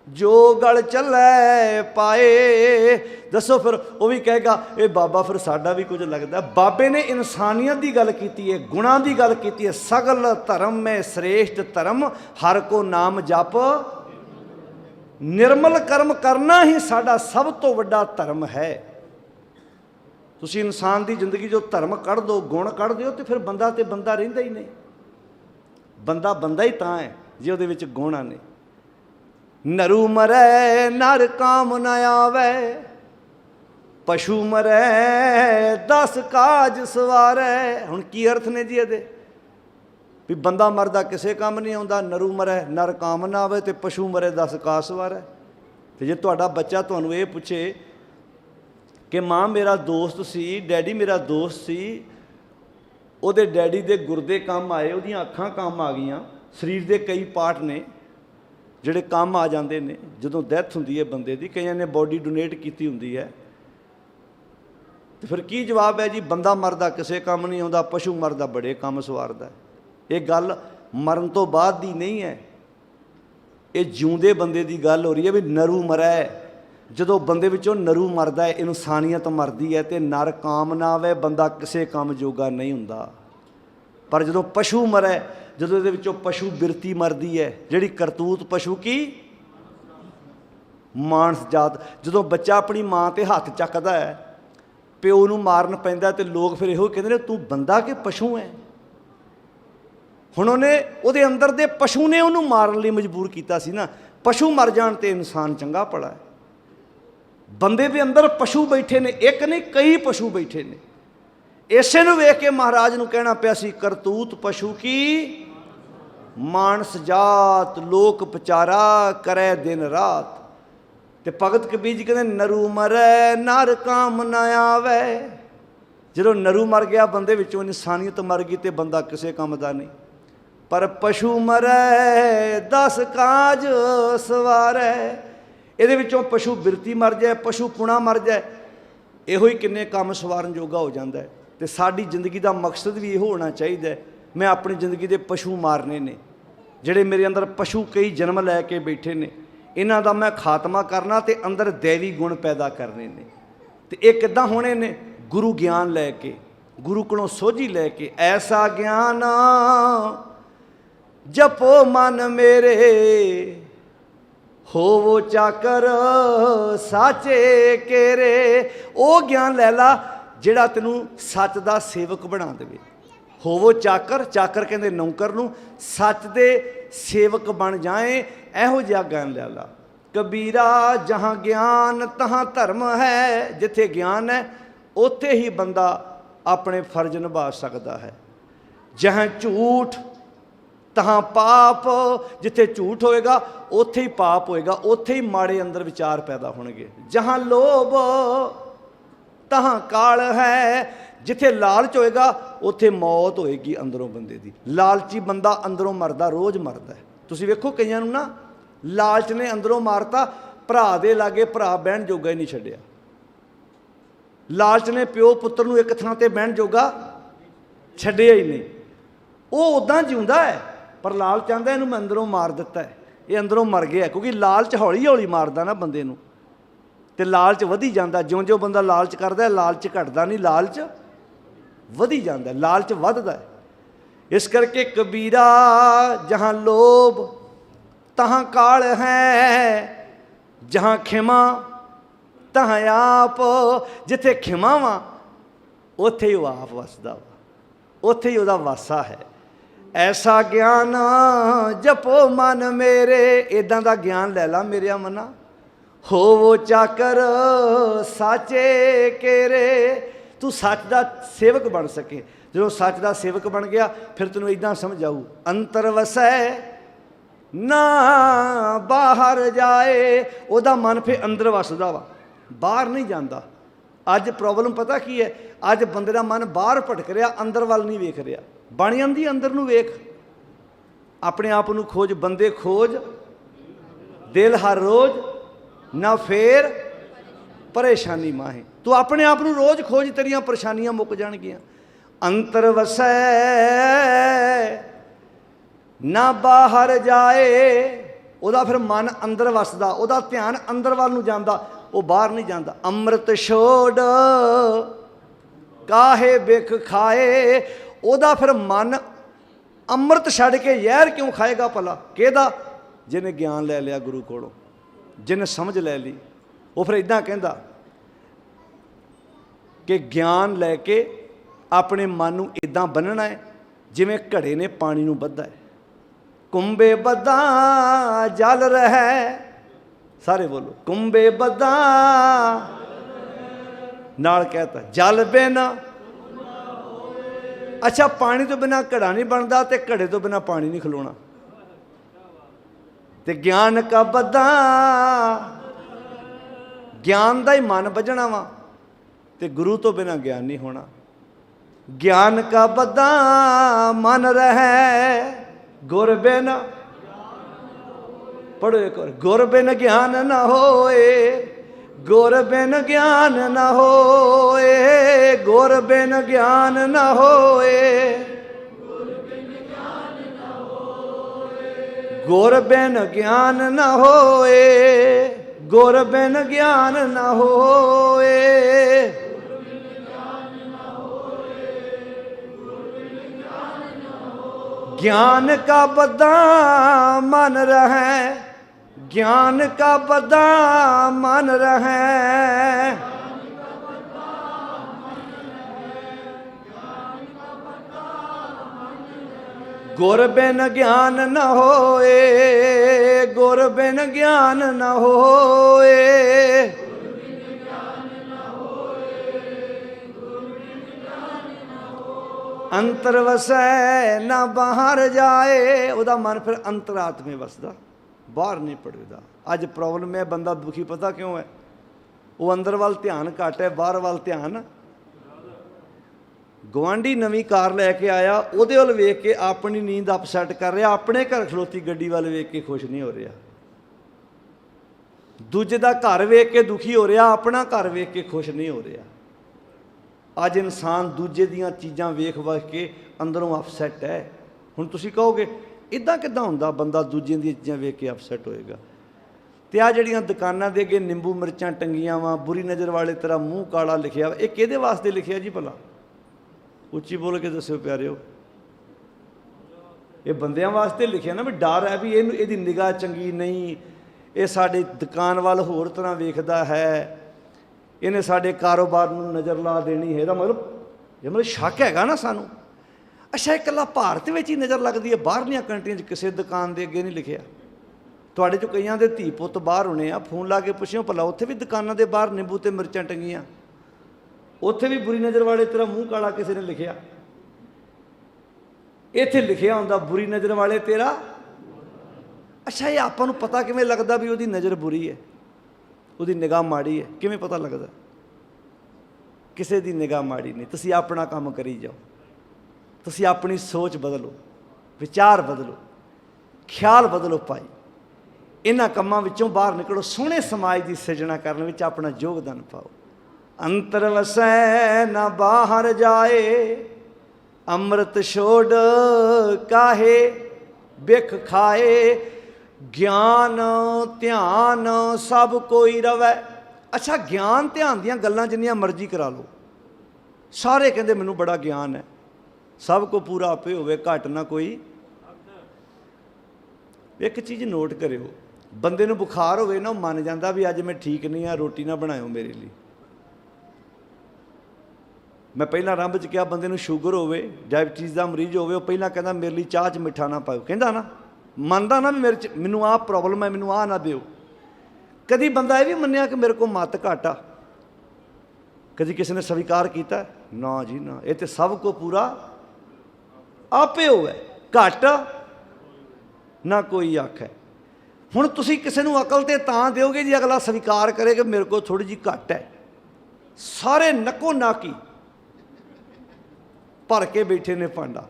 जो गल चले पाए। दसो फिर वो भी कहेगा ये बाबा फिर साडा भी कुछ लगता। बाबे ने इंसानियत की गल की है, गुणा की गल की है। सगल धर्म में श्रेष्ठ धर्म हर को नाम जप, निर्मल कर्म करना ही साडा सब तो वड्डा धर्म है। तुसी इंसान की जिंदगी जो धर्म कढ़ दो, गुण कढ़ दो, तो फिर बंदा तो बंदा रहिंदा ही नहीं। बंदा बंदा ही तां है जे उहदे विच गुण ने। नरू मरै नर काम न आवे, पशु मरै 10 काज सवारै। हुण की अर्थ ने जी इहदे भी बंदा मरदा किसे काम नहीं आउंदा, नरू मरै नर काम न आवे, तो पशु मरै 10 काज सवारै। तो जे तुहाडा बच्चा तुहानूं ये पुछे कि मां मेरा दोस्त सी, डैडी मेरा दोस्त सी, ਉਹਦੇ डैडी ਦੇ गुरदे काम आए, ਉਹਦੀਆਂ ਅੱਖਾਂ काम आ गईयां, शरीर के कई पार्ट ने ਜਿਹੜੇ ਕੰਮ आ ਜਾਂਦੇ ਨੇ ਜਦੋਂ ਡੈਥ ਹੁੰਦੀ ਹੈ ਬੰਦੇ ਦੀ। ਕਈਆਂ ਨੇ ਬੋਡੀ ਡੋਨੇਟ ਕੀਤੀ ਹੁੰਦੀ ਹੈ। ਤੇ ਫਿਰ ਕੀ ਜਵਾਬ ਹੈ ਜੀ? ਬੰਦਾ ਮਰਦਾ ਕਿਸੇ ਕੰਮ ਨਹੀਂ ਆਉਂਦਾ, ਪਸ਼ੂ ਮਰਦਾ ਬੜੇ ਕੰਮ ਸਵਾਰਦਾ। ਇਹ ਗੱਲ ਮਰਨ ਤੋਂ ਬਾਅਦ ਦੀ ਨਹੀਂ ਹੈ, ਇਹ ਜਿਉਂਦੇ ਬੰਦੇ ਦੀ ਗੱਲ ਹੋ ਰਹੀ ਹੈ ਵੀ ਨਰੂ ਮਰੈ। ਜਦੋਂ ਬੰਦੇ ਵਿੱਚੋਂ ਨਰੂ ਮਰਦਾ ਹੈ, ਇਨਸਾਨੀਅਤ ਮਰਦੀ ਹੈ, ਤੇ ਨਰ ਕਾਮ ਨਾ ਆਵੇ, ਬੰਦਾ ਕਿਸੇ ਕੰਮ ਜੋਗਾ ਨਹੀਂ ਹੁੰਦਾ। ਪਰ ਜਦੋਂ ਪਸ਼ੂ ਮਰੈ, ਜਦੋਂ ਇਹਦੇ ਵਿੱਚੋਂ ਪਸ਼ੂ ਬਿਰਤੀ ਮਰਦੀ ਹੈ, ਜਿਹੜੀ ਕਰਤੂਤ ਪਸ਼ੂ ਕੀ ਮਾਨਸ ਜਾਤ। ਜਦੋਂ ਬੱਚਾ ਆਪਣੀ ਮਾਂ 'ਤੇ ਹੱਥ ਚੱਕਦਾ ਹੈ, ਪਿਓ ਨੂੰ ਮਾਰਨ ਪੈਂਦਾ, ਤੇ ਲੋਕ ਫਿਰ ਇਹੋ ਕਹਿੰਦੇ ਨੇ ਤੂੰ ਬੰਦਾ ਕਿ ਪਸ਼ੂ ਹੈ। ਹੁਣ ਉਹਦੇ ਅੰਦਰ ਦੇ ਪਸ਼ੂ ਨੇ ਉਹਨੂੰ ਮਾਰਨ ਲਈ ਮਜਬੂਰ ਕੀਤਾ ਸੀ ਨਾ। ਪਸ਼ੂ ਮਰ ਜਾਣ ਤੇ ਇਨਸਾਨ ਚੰਗਾ ਭਲਾ ਹੈ। ਬੰਦੇ ਦੇ ਅੰਦਰ ਪਸ਼ੂ ਬੈਠੇ ਨੇ, ਇੱਕ ਨਹੀਂ ਕਈ ਪਸ਼ੂ ਬੈਠੇ ਨੇ। ਇਸੇ ਨੂੰ ਵੇਖ ਕੇ ਮਹਾਰਾਜ ਨੂੰ ਕਹਿਣਾ ਪਿਆ ਸੀ ਕਰਤੂਤ ਪਸ਼ੂ ਕੀ ਮਾਨਸ ਜਾਤ, ਲੋਕ ਪਚਾਰਾ ਕਰੇ ਦਿਨ ਰਾਤ। ਤੇ ਭਗਤ ਕਬੀਰ ਜੀ ਕਹਿੰਦੇ ਨਰੂ ਮਰੈ ਨਰ ਕਾਮ ਨਾ ਆਵੇ। ਜਦੋਂ ਨਰੂ ਮਰ ਗਿਆ ਬੰਦੇ ਵਿੱਚੋਂ, ਇਨਸਾਨੀਅਤ ਮਰ ਗਈ, ਤੇ ਬੰਦਾ ਕਿਸੇ ਕੰਮ ਦਾ ਨਹੀਂ। ਪਰ ਪਸ਼ੂ ਮਰੈ 10 ਕਾਜ ਸਵਾਰੈ। ਇਹਦੇ ਵਿੱਚੋਂ ਪਸ਼ੂ ਬਿਰਤੀ ਮਰ ਜਾਏ, ਪਸ਼ੂ ਪੁਣਾ ਮਰ ਜਾਏ, ਇਹੋ ਹੀ ਕਿੰਨੇ ਕੰਮ ਸਵਾਰਨ ਜੋਗਾ ਹੋ ਜਾਂਦਾ ਹੈ। ਤੇ ਸਾਡੀ ਜ਼ਿੰਦਗੀ ਦਾ ਮਕਸਦ ਵੀ ਇਹੋ ਹੋਣਾ ਚਾਹੀਦਾ। ਮੈਂ ਆਪਣੀ ਜ਼ਿੰਦਗੀ ਦੇ ਪਸ਼ੂ ਮਾਰਨੇ ਨੇ, ਜਿਹੜੇ ਮੇਰੇ ਅੰਦਰ ਪਸ਼ੂ ਕਈ ਜਨਮ ਲੈ ਕੇ ਬੈਠੇ ਨੇ, ਇਹਨਾਂ ਦਾ ਮੈਂ ਖਾਤਮਾ ਕਰਨਾ ਤੇ ਅੰਦਰ ਦੇਵੀ ਗੁਣ ਪੈਦਾ ਕਰਨੇ ਨੇ। ਤੇ ਇਹ ਕਿੱਦਾਂ ਹੋਣੇ ਨੇ? ਗੁਰੂ ਗਿਆਨ ਲੈ ਕੇ, ਗੁਰੂ ਕੋਲੋਂ ਸੋਝੀ ਲੈ ਕੇ। ਐਸਾ ਗਿਆਨ ਜਪੋ ਮਨ ਮੇਰੇ, ਹੋਵੋ ਚਾਕਰ ਸਾਚੇ ਕੇਰੇ। ਉਹ ਗਿਆਨ ਲੈ ਲਾ ਜਿਹੜਾ ਤੈਨੂੰ ਸੱਚ ਦਾ ਸੇਵਕ ਬਣਾ ਦੇਵੇ। ਹੋਵੋ ਚਾਕਰ, ਚਾਕਰ ਕਹਿੰਦੇ ਨੌਕਰ ਨੂੰ, ਸੱਚ ਦੇ ਸੇਵਕ ਬਣ ਜਾਏ, ਇਹੋ ਜਿਹਾ ਗਿਆਨ ਲੈ ਲਾ। ਕਬੀਰਾ ਜਹਾਂ ਗਿਆਨ ਤਹਾਂ ਧਰਮ ਹੈ। ਜਿੱਥੇ ਗਿਆਨ ਹੈ ਉੱਥੇ ਹੀ ਬੰਦਾ ਆਪਣੇ ਫਰਜ਼ ਨਿਭਾ ਸਕਦਾ ਹੈ। ਜਹਾਂ ਝੂਠ ਤਹਾਂ ਪਾਪ। ਜਿੱਥੇ ਝੂਠ ਹੋਏਗਾ ਉੱਥੇ ਹੀ ਪਾਪ ਹੋਏਗਾ, ਉੱਥੇ ਹੀ ਮਾੜੇ ਅੰਦਰ ਵਿਚਾਰ ਪੈਦਾ ਹੋਣਗੇ। ਜਹਾਂ ਲੋਭ ਤਹਾਂ ਕਾਲ ਹੈ। ਜਿੱਥੇ ਲਾਲਚ ਹੋਏਗਾ ਉੱਥੇ ਮੌਤ ਹੋਏਗੀ ਅੰਦਰੋਂ ਬੰਦੇ ਦੀ। ਲਾਲਚੀ ਬੰਦਾ ਅੰਦਰੋਂ ਮਰਦਾ, ਰੋਜ਼ ਮਰਦਾ। ਤੁਸੀਂ ਵੇਖੋ ਕਈਆਂ ਨੂੰ ਨਾ ਲਾਲਚ ਨੇ ਅੰਦਰੋਂ ਮਾਰਤਾ, ਭਰਾ ਦੇ ਲਾਗੇ ਭਰਾ ਬਹਿਣ ਜੋਗਾ ਹੀ ਨਹੀਂ ਛੱਡਿਆ। ਲਾਲਚ ਨੇ ਪਿਓ ਪੁੱਤਰ ਨੂੰ ਇੱਕ ਥਾਂ 'ਤੇ ਬਹਿਣ ਜੋਗਾ ਛੱਡਿਆ ਹੀ ਨਹੀਂ। ਉਹ ਉੱਦਾਂ ਜਿਉਂਦਾ ਹੈ, ਪਰ ਲਾਲਚ ਆਂਦਾ ਇਹਨੂੰ ਮੈਂ ਅੰਦਰੋਂ ਮਾਰ ਦਿੱਤਾ ਹੈ, ਇਹ ਅੰਦਰੋਂ ਮਰ ਗਿਆ। ਕਿਉਂਕਿ ਲਾਲਚ ਹੌਲੀ ਹੌਲੀ ਮਾਰਦਾ ਨਾ ਬੰਦੇ ਨੂੰ, ਤੇ ਲਾਲਚ ਵਧੀ ਜਾਂਦਾ। ਜਿਉਂ-ਜਿਉਂ ਬੰਦਾ ਲਾਲਚ ਕਰਦਾ, ਲਾਲਚ ਘਟਦਾ ਨਹੀਂ, ਲਾਲਚ ਵਧੀ ਜਾਂਦਾ, ਲਾਲਚ ਵੱਧਦਾ। ਇਸ ਕਰਕੇ ਕਬੀਰਾ ਜਹਾਂ ਲੋਭ ਤਹਾਂ ਕਾਲ ਹੈ, ਜਹਾਂ ਖਿਮਾ ਤਹਾਂ ਆਪ। ਜਿੱਥੇ ਖਿਮਾ ਵਾ ਉੱਥੇ ਹੀ ਉਹ ਆਪ ਵਸਦਾ ਵਾ, ਉੱਥੇ ਹੀ ਉਹਦਾ ਵਾਸਾ ਹੈ। ਐਸਾ ਗਿਆਨ ਜਪੋ ਮਨ ਮੇਰੇ। ਇੱਦਾਂ ਦਾ ਗਿਆਨ ਲੈ ਲਾ ਮੇਰਿਆ ਮਨਾ। ਹੋਵੋ ਚਾਕਰ ਸਾਚੇ ਕੇਰੇ। ਤੂੰ ਸੱਚ ਦਾ ਸੇਵਕ ਬਣ ਸਕੇ। ਜਦੋਂ ਸੱਚ ਦਾ ਸੇਵਕ ਬਣ ਗਿਆ ਫਿਰ ਤੈਨੂੰ ਇੱਦਾਂ ਸਮਝ ਆਊ ਅੰਤਰ ਵਸੈ ਨਾ ਬਾਹਰ ਜਾਏ। ਉਹਦਾ ਮਨ ਫਿਰ ਅੰਦਰ ਵਸਦਾ ਵਾ, ਬਾਹਰ ਨਹੀਂ ਜਾਂਦਾ। ਅੱਜ ਪ੍ਰੋਬਲਮ ਪਤਾ ਕੀ ਹੈ? ਅੱਜ ਬੰਦੇ ਦਾ ਮਨ ਬਾਹਰ ਭਟਕ ਰਿਹਾ, ਅੰਦਰ ਵੱਲ ਨਹੀਂ ਵੇਖ ਰਿਹਾ। ਬਣ ਜਾਂਦੀ ਅੰਦਰ ਨੂੰ ਵੇਖ, ਆਪਣੇ ਆਪ ਨੂੰ ਖੋਜ, ਬੰਦੇ ਖੋਜ ਦਿਲ ਹਰ ਰੋਜ਼ ਨਾ ਫੇਰ परेशानी माहे। तू अपने आप नूं रोज़ खोज, तेरियां परेशानियां मुक जाणगियां। अंतर वसै ना बाहर जाए, ਉਹਦਾ ਫਿਰ ਮਨ ਅੰਦਰ ਵਸਦਾ, ਉਹਦਾ ਧਿਆਨ ਅੰਦਰ ਵੱਲ ਨੂੰ ਜਾਂਦਾ, ਉਹ ਬਾਹਰ ਨਹੀਂ ਜਾਂਦਾ। ਅੰਮ੍ਰਿਤ ਛੋੜ ਕਾਹੇ ਬਿਖ ਖਾਏ, ਉਹਦਾ ਫਿਰ ਮਨ ਅੰਮ੍ਰਿਤ ਛੱਡ ਕੇ ਜ਼ਹਿਰ ਕਿਉਂ ਖਾਏਗਾ ਭਲਾ? ਕਿਹਦਾ? ਜਿਹਨੇ ਗਿਆਨ ਲੈ ਲਿਆ ਗੁਰੂ ਕੋਲੋਂ, ਜਿਹਨੇ ਸਮਝ ਲੈ ਲਈ। ਉਹ ਫਿਰ ਇੱਦਾਂ ਕਹਿੰਦਾ ਕਿ ਗਿਆਨ ਲੈ ਕੇ ਆਪਣੇ ਮਨ ਨੂੰ ਇੱਦਾਂ ਬੰਨ੍ਹਣਾ ਹੈ ਜਿਵੇਂ ਘੜੇ ਨੇ ਪਾਣੀ ਨੂੰ ਬੱਧਾ ਹੈ। कुंबे बदा जल रहे, सारे बोलो कुंबे बदा नाल कहता जल बिना। अच्छा पानी तो बिना घड़ा नहीं बनता, तो घड़े तो बिना पानी नहीं खलोना। ते ज्ञान का बदा, ज्ञान का ही मन बजना वा, ते गुरु तो बिना ज्ञान नहीं होना। ज्ञान का बदा मन रहे गुर बिन, पढ़ो एक बार, गुर बिन ज्ञान न होए, गुर बिन ज्ञान न होए, गुर बिन ज्ञान न होए, गुर बिन ज्ञान न होए, गुर बिन ज्ञान न होए। ज्ञान का बदा मन रहे, ज्ञान का बदा मन रहे, गुर बिन ज्ञान न होए, गुर बिन ज्ञान न होए। अंतर वसै ना बाहर जाए, ਉਹਦਾ मन फिर अंतरात्मे वसदा, बाहर नहीं पड़दा। अज प्रॉब्लम है, बंदा दुखी पता क्यों है? वो अंदर वाल ध्यान घट है, बाहर वाल ध्यान। गुआढ़ी नवीं कार लैके आया, ਉਹਦੇ ਵੱਲ ਵੇਖ के अपनी नींद अपसैट कर रहा, अपने घर खलोती गड्डी वाल वेख के खुश नहीं हो रहा। दूजे का घर वेख के दुखी हो रहा, अपना घर वेख के खुश नहीं हो रहा। अज इंसान दूजे दियां चीज़ां वेख वेख के अंदरों अपसैट है। हुण तुसीं कहोगे इदां किदां हुंदा, बंदा दूजे दी चीज़ां वेख के अपसैट होएगा। ते आ जिहड़ियां दुकानां दे अगे निंबू मिर्चां टंगियां वा, बुरी नज़र वाले तेरा मूँह काला लिखिया, ये किहदे वास्ते लिखिया जी भला? उच्ची बोल के दस्सिओ प्यारिओ। ये बंदियां वास्ते लिखिया ना, भी डर है भी इहदी निगाह चंगी नहीं, ये साडे दुकान वाल होर तरह वेखदा है, इन्हें साडे कारोबार नूं नज़र ला देनी है। मतलब शक हैगा ना सानू। अच्छा इकल्ला भारत में ही नज़र लगती है, बाहरलियां कंट्रियां किसी दुकान के अगे नहीं लिखिया। तुहाडे चों कईयां दे धी पुत्त बाहर होने आ, फोन ला के पुछियो भला उत्थे भी दुकानां दे बाहर निंबू ते मिर्चां टंगियां, उत्थे भी बुरी नज़र वाले तेरा मूँह काला किसी ने लिखिया। इत्थे लिखिया हुंदा बुरी नज़र वाले तेरा। अच्छा ये आपां नूं पता किवें लगदा भी उहदी नज़र बुरी है, ਉਹਦੀ ਨਿਗਾਹ ਮਾੜੀ ਹੈ? ਕਿਵੇਂ ਪਤਾ ਲੱਗਦਾ? ਕਿਸੇ ਦੀ ਨਿਗਾਹ ਮਾੜੀ ਨਹੀਂ। ਤੁਸੀਂ ਆਪਣਾ ਕੰਮ ਕਰੀ ਜਾਓ, ਤੁਸੀਂ ਆਪਣੀ ਸੋਚ ਬਦਲੋ, ਵਿਚਾਰ ਬਦਲੋ, ਖਿਆਲ ਬਦਲੋ ਭਾਈ। ਇਹਨਾਂ ਕੰਮਾਂ ਵਿੱਚੋਂ ਬਾਹਰ ਨਿਕਲੋ, ਸੋਹਣੇ ਸਮਾਜ ਦੀ ਸਿਰਜਣਾ ਕਰਨ ਵਿੱਚ ਆਪਣਾ ਯੋਗਦਾਨ ਪਾਓ। ਅੰਤਰ ਵਸੈ ਨਾ ਬਾਹਰ ਜਾਏ, ਅੰਮ੍ਰਿਤ ਛੋੜ ਕਾਹੇ ਬਿਖ ਖਾਏ, ज्ञान ध्यान सब कोई रवै। अच्छा ज्ञान ध्यान दियां गल्लां जिन्नियां मर्जी करा लो, सारे कहंदे मैनूं बड़ा ज्ञान है, सब को पूरा आपे होवे, घट ना कोई। एक चीज़ नोट करियो, बंदे नूं बुखार होवे ना, मन जांदा भी अज मैं ठीक नहीं हाँ, रोटी ना बनाओ मेरे लिए। मैं पहला आरंभ च कहा बंदे नूं शूगर होवे, डायबिटीज़ का मरीज होवे, पहला कहंदा मेरे लिए चाह च मिठा ना पाओ, कहंदा ना, ਮੰਨਦਾ ਨਾ ਵੀ ਮੈਨੂੰ ਆਹ ਪ੍ਰੋਬਲਮ ਹੈ, ਮੈਨੂੰ ਆਹ ਨਾ ਦਿਓ। ਕਦੀ ਬੰਦਾ ਇਹ ਵੀ ਮੰਨਿਆ ਕਿ ਮੇਰੇ ਕੋਲ ਮੱਤ ਘੱਟ ਆ? ਕਦੀ ਕਿਸੇ ਨੇ ਸਵੀਕਾਰ ਕੀਤਾ? ਨਾ ਜੀ ਨਾ, ਇਹ ਤੇ ਸਭ ਕੋ ਪੂਰਾ ਆਪੇ ਹੋਵੇ, ਘੱਟ ਨਾ ਕੋਈ ਆਖੇ। ਹੁਣ ਤੁਸੀਂ ਕਿਸੇ ਨੂੰ ਅਕਲ ਤੇ ਤਾਂ ਦਿਓਗੇ ਜੀ ਅਗਲਾ ਸਵੀਕਾਰ ਕਰੇ ਕਿ ਮੇਰੇ ਕੋਲ ਥੋੜੀ ਜਿਹੀ ਘੱਟ ਹੈ। ਸਾਰੇ ਨੱਕੋ ਨਾਕੀ ਭਰ ਕੇ ਬੈਠੇ ਨੇ ਭਾਂਡਾ।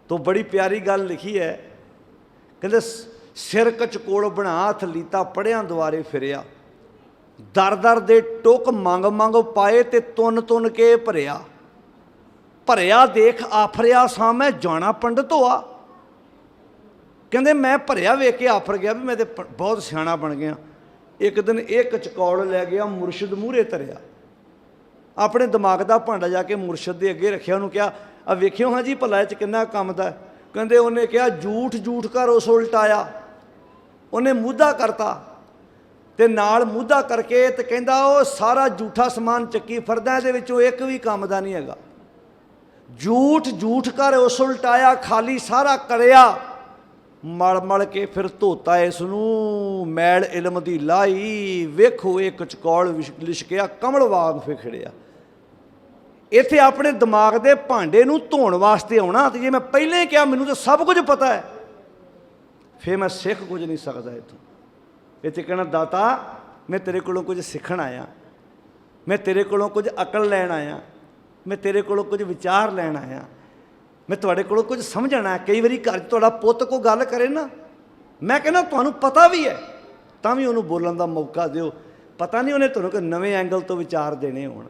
तो बड़ी प्यारी गल लिखी है, कहते सिर कचकोल बना हथ लीता, पढ़िया दुआरे फिरिया, दर दर दे टुक मंग मंग पाए ते तुन तुन के भरिया। भरिया देख आफरिया सा मैं जाना पंडित होआ। कहते मैं भरिया वेख के आफर गया भी मैं तो बहुत सियाणा बन गया। एक दिन एक चकौड़ लै गया मुरशद मूहरे धरिया, अपने दिमाग का भांडा जाके मुरशद के अगे रखिया। उन्होंने कहा आ वेखियो हाँ जी भला च किन्ना काम दा। कहते उन्हें कहा झूठ झूठ कर उस उल्टाया। उन्हें मूधा करता ते नाल मूधा करके तो कहता वो सारा झूठा समान चक्की फिरदा, इहदे विचों एक भी काम दा नहीं हैगा। झूठ झूठ कर उस उल्टाया, खाली सारा करया मल मल के फिर धोता इसनूं मैल इलम दी लाई। वेखो एक चकौड़ लिशकिया कमल वांग फिखड़िया। इत्थे अपने दिमाग के भांडे नूं धोण वास्ते आउणा, ते जे मैं पहले ही कहा मैनूं तो सब कुछ पता है, फिर मैं सिख कुछ नहीं सकता। इत्थों इत्थे कहना दाता मैं तेरे कोलों कुछ सीखण आया, मैं तेरे कोलों कुछ अकल लैण आया, मैं तेरे कोलों कुछ विचार लैण आया, मैं तुहाडे कोलों कुछ समझण आया। कई बारी घर तुहाडा पुੱਤ को गल करे ना, मैं कहना तुहानूं पता भी है तां भी उहनूं बोलण दा मौका दिओ। पता नहीं उहने तुहानूं कोई नवें एंगल तो विचार देने होण,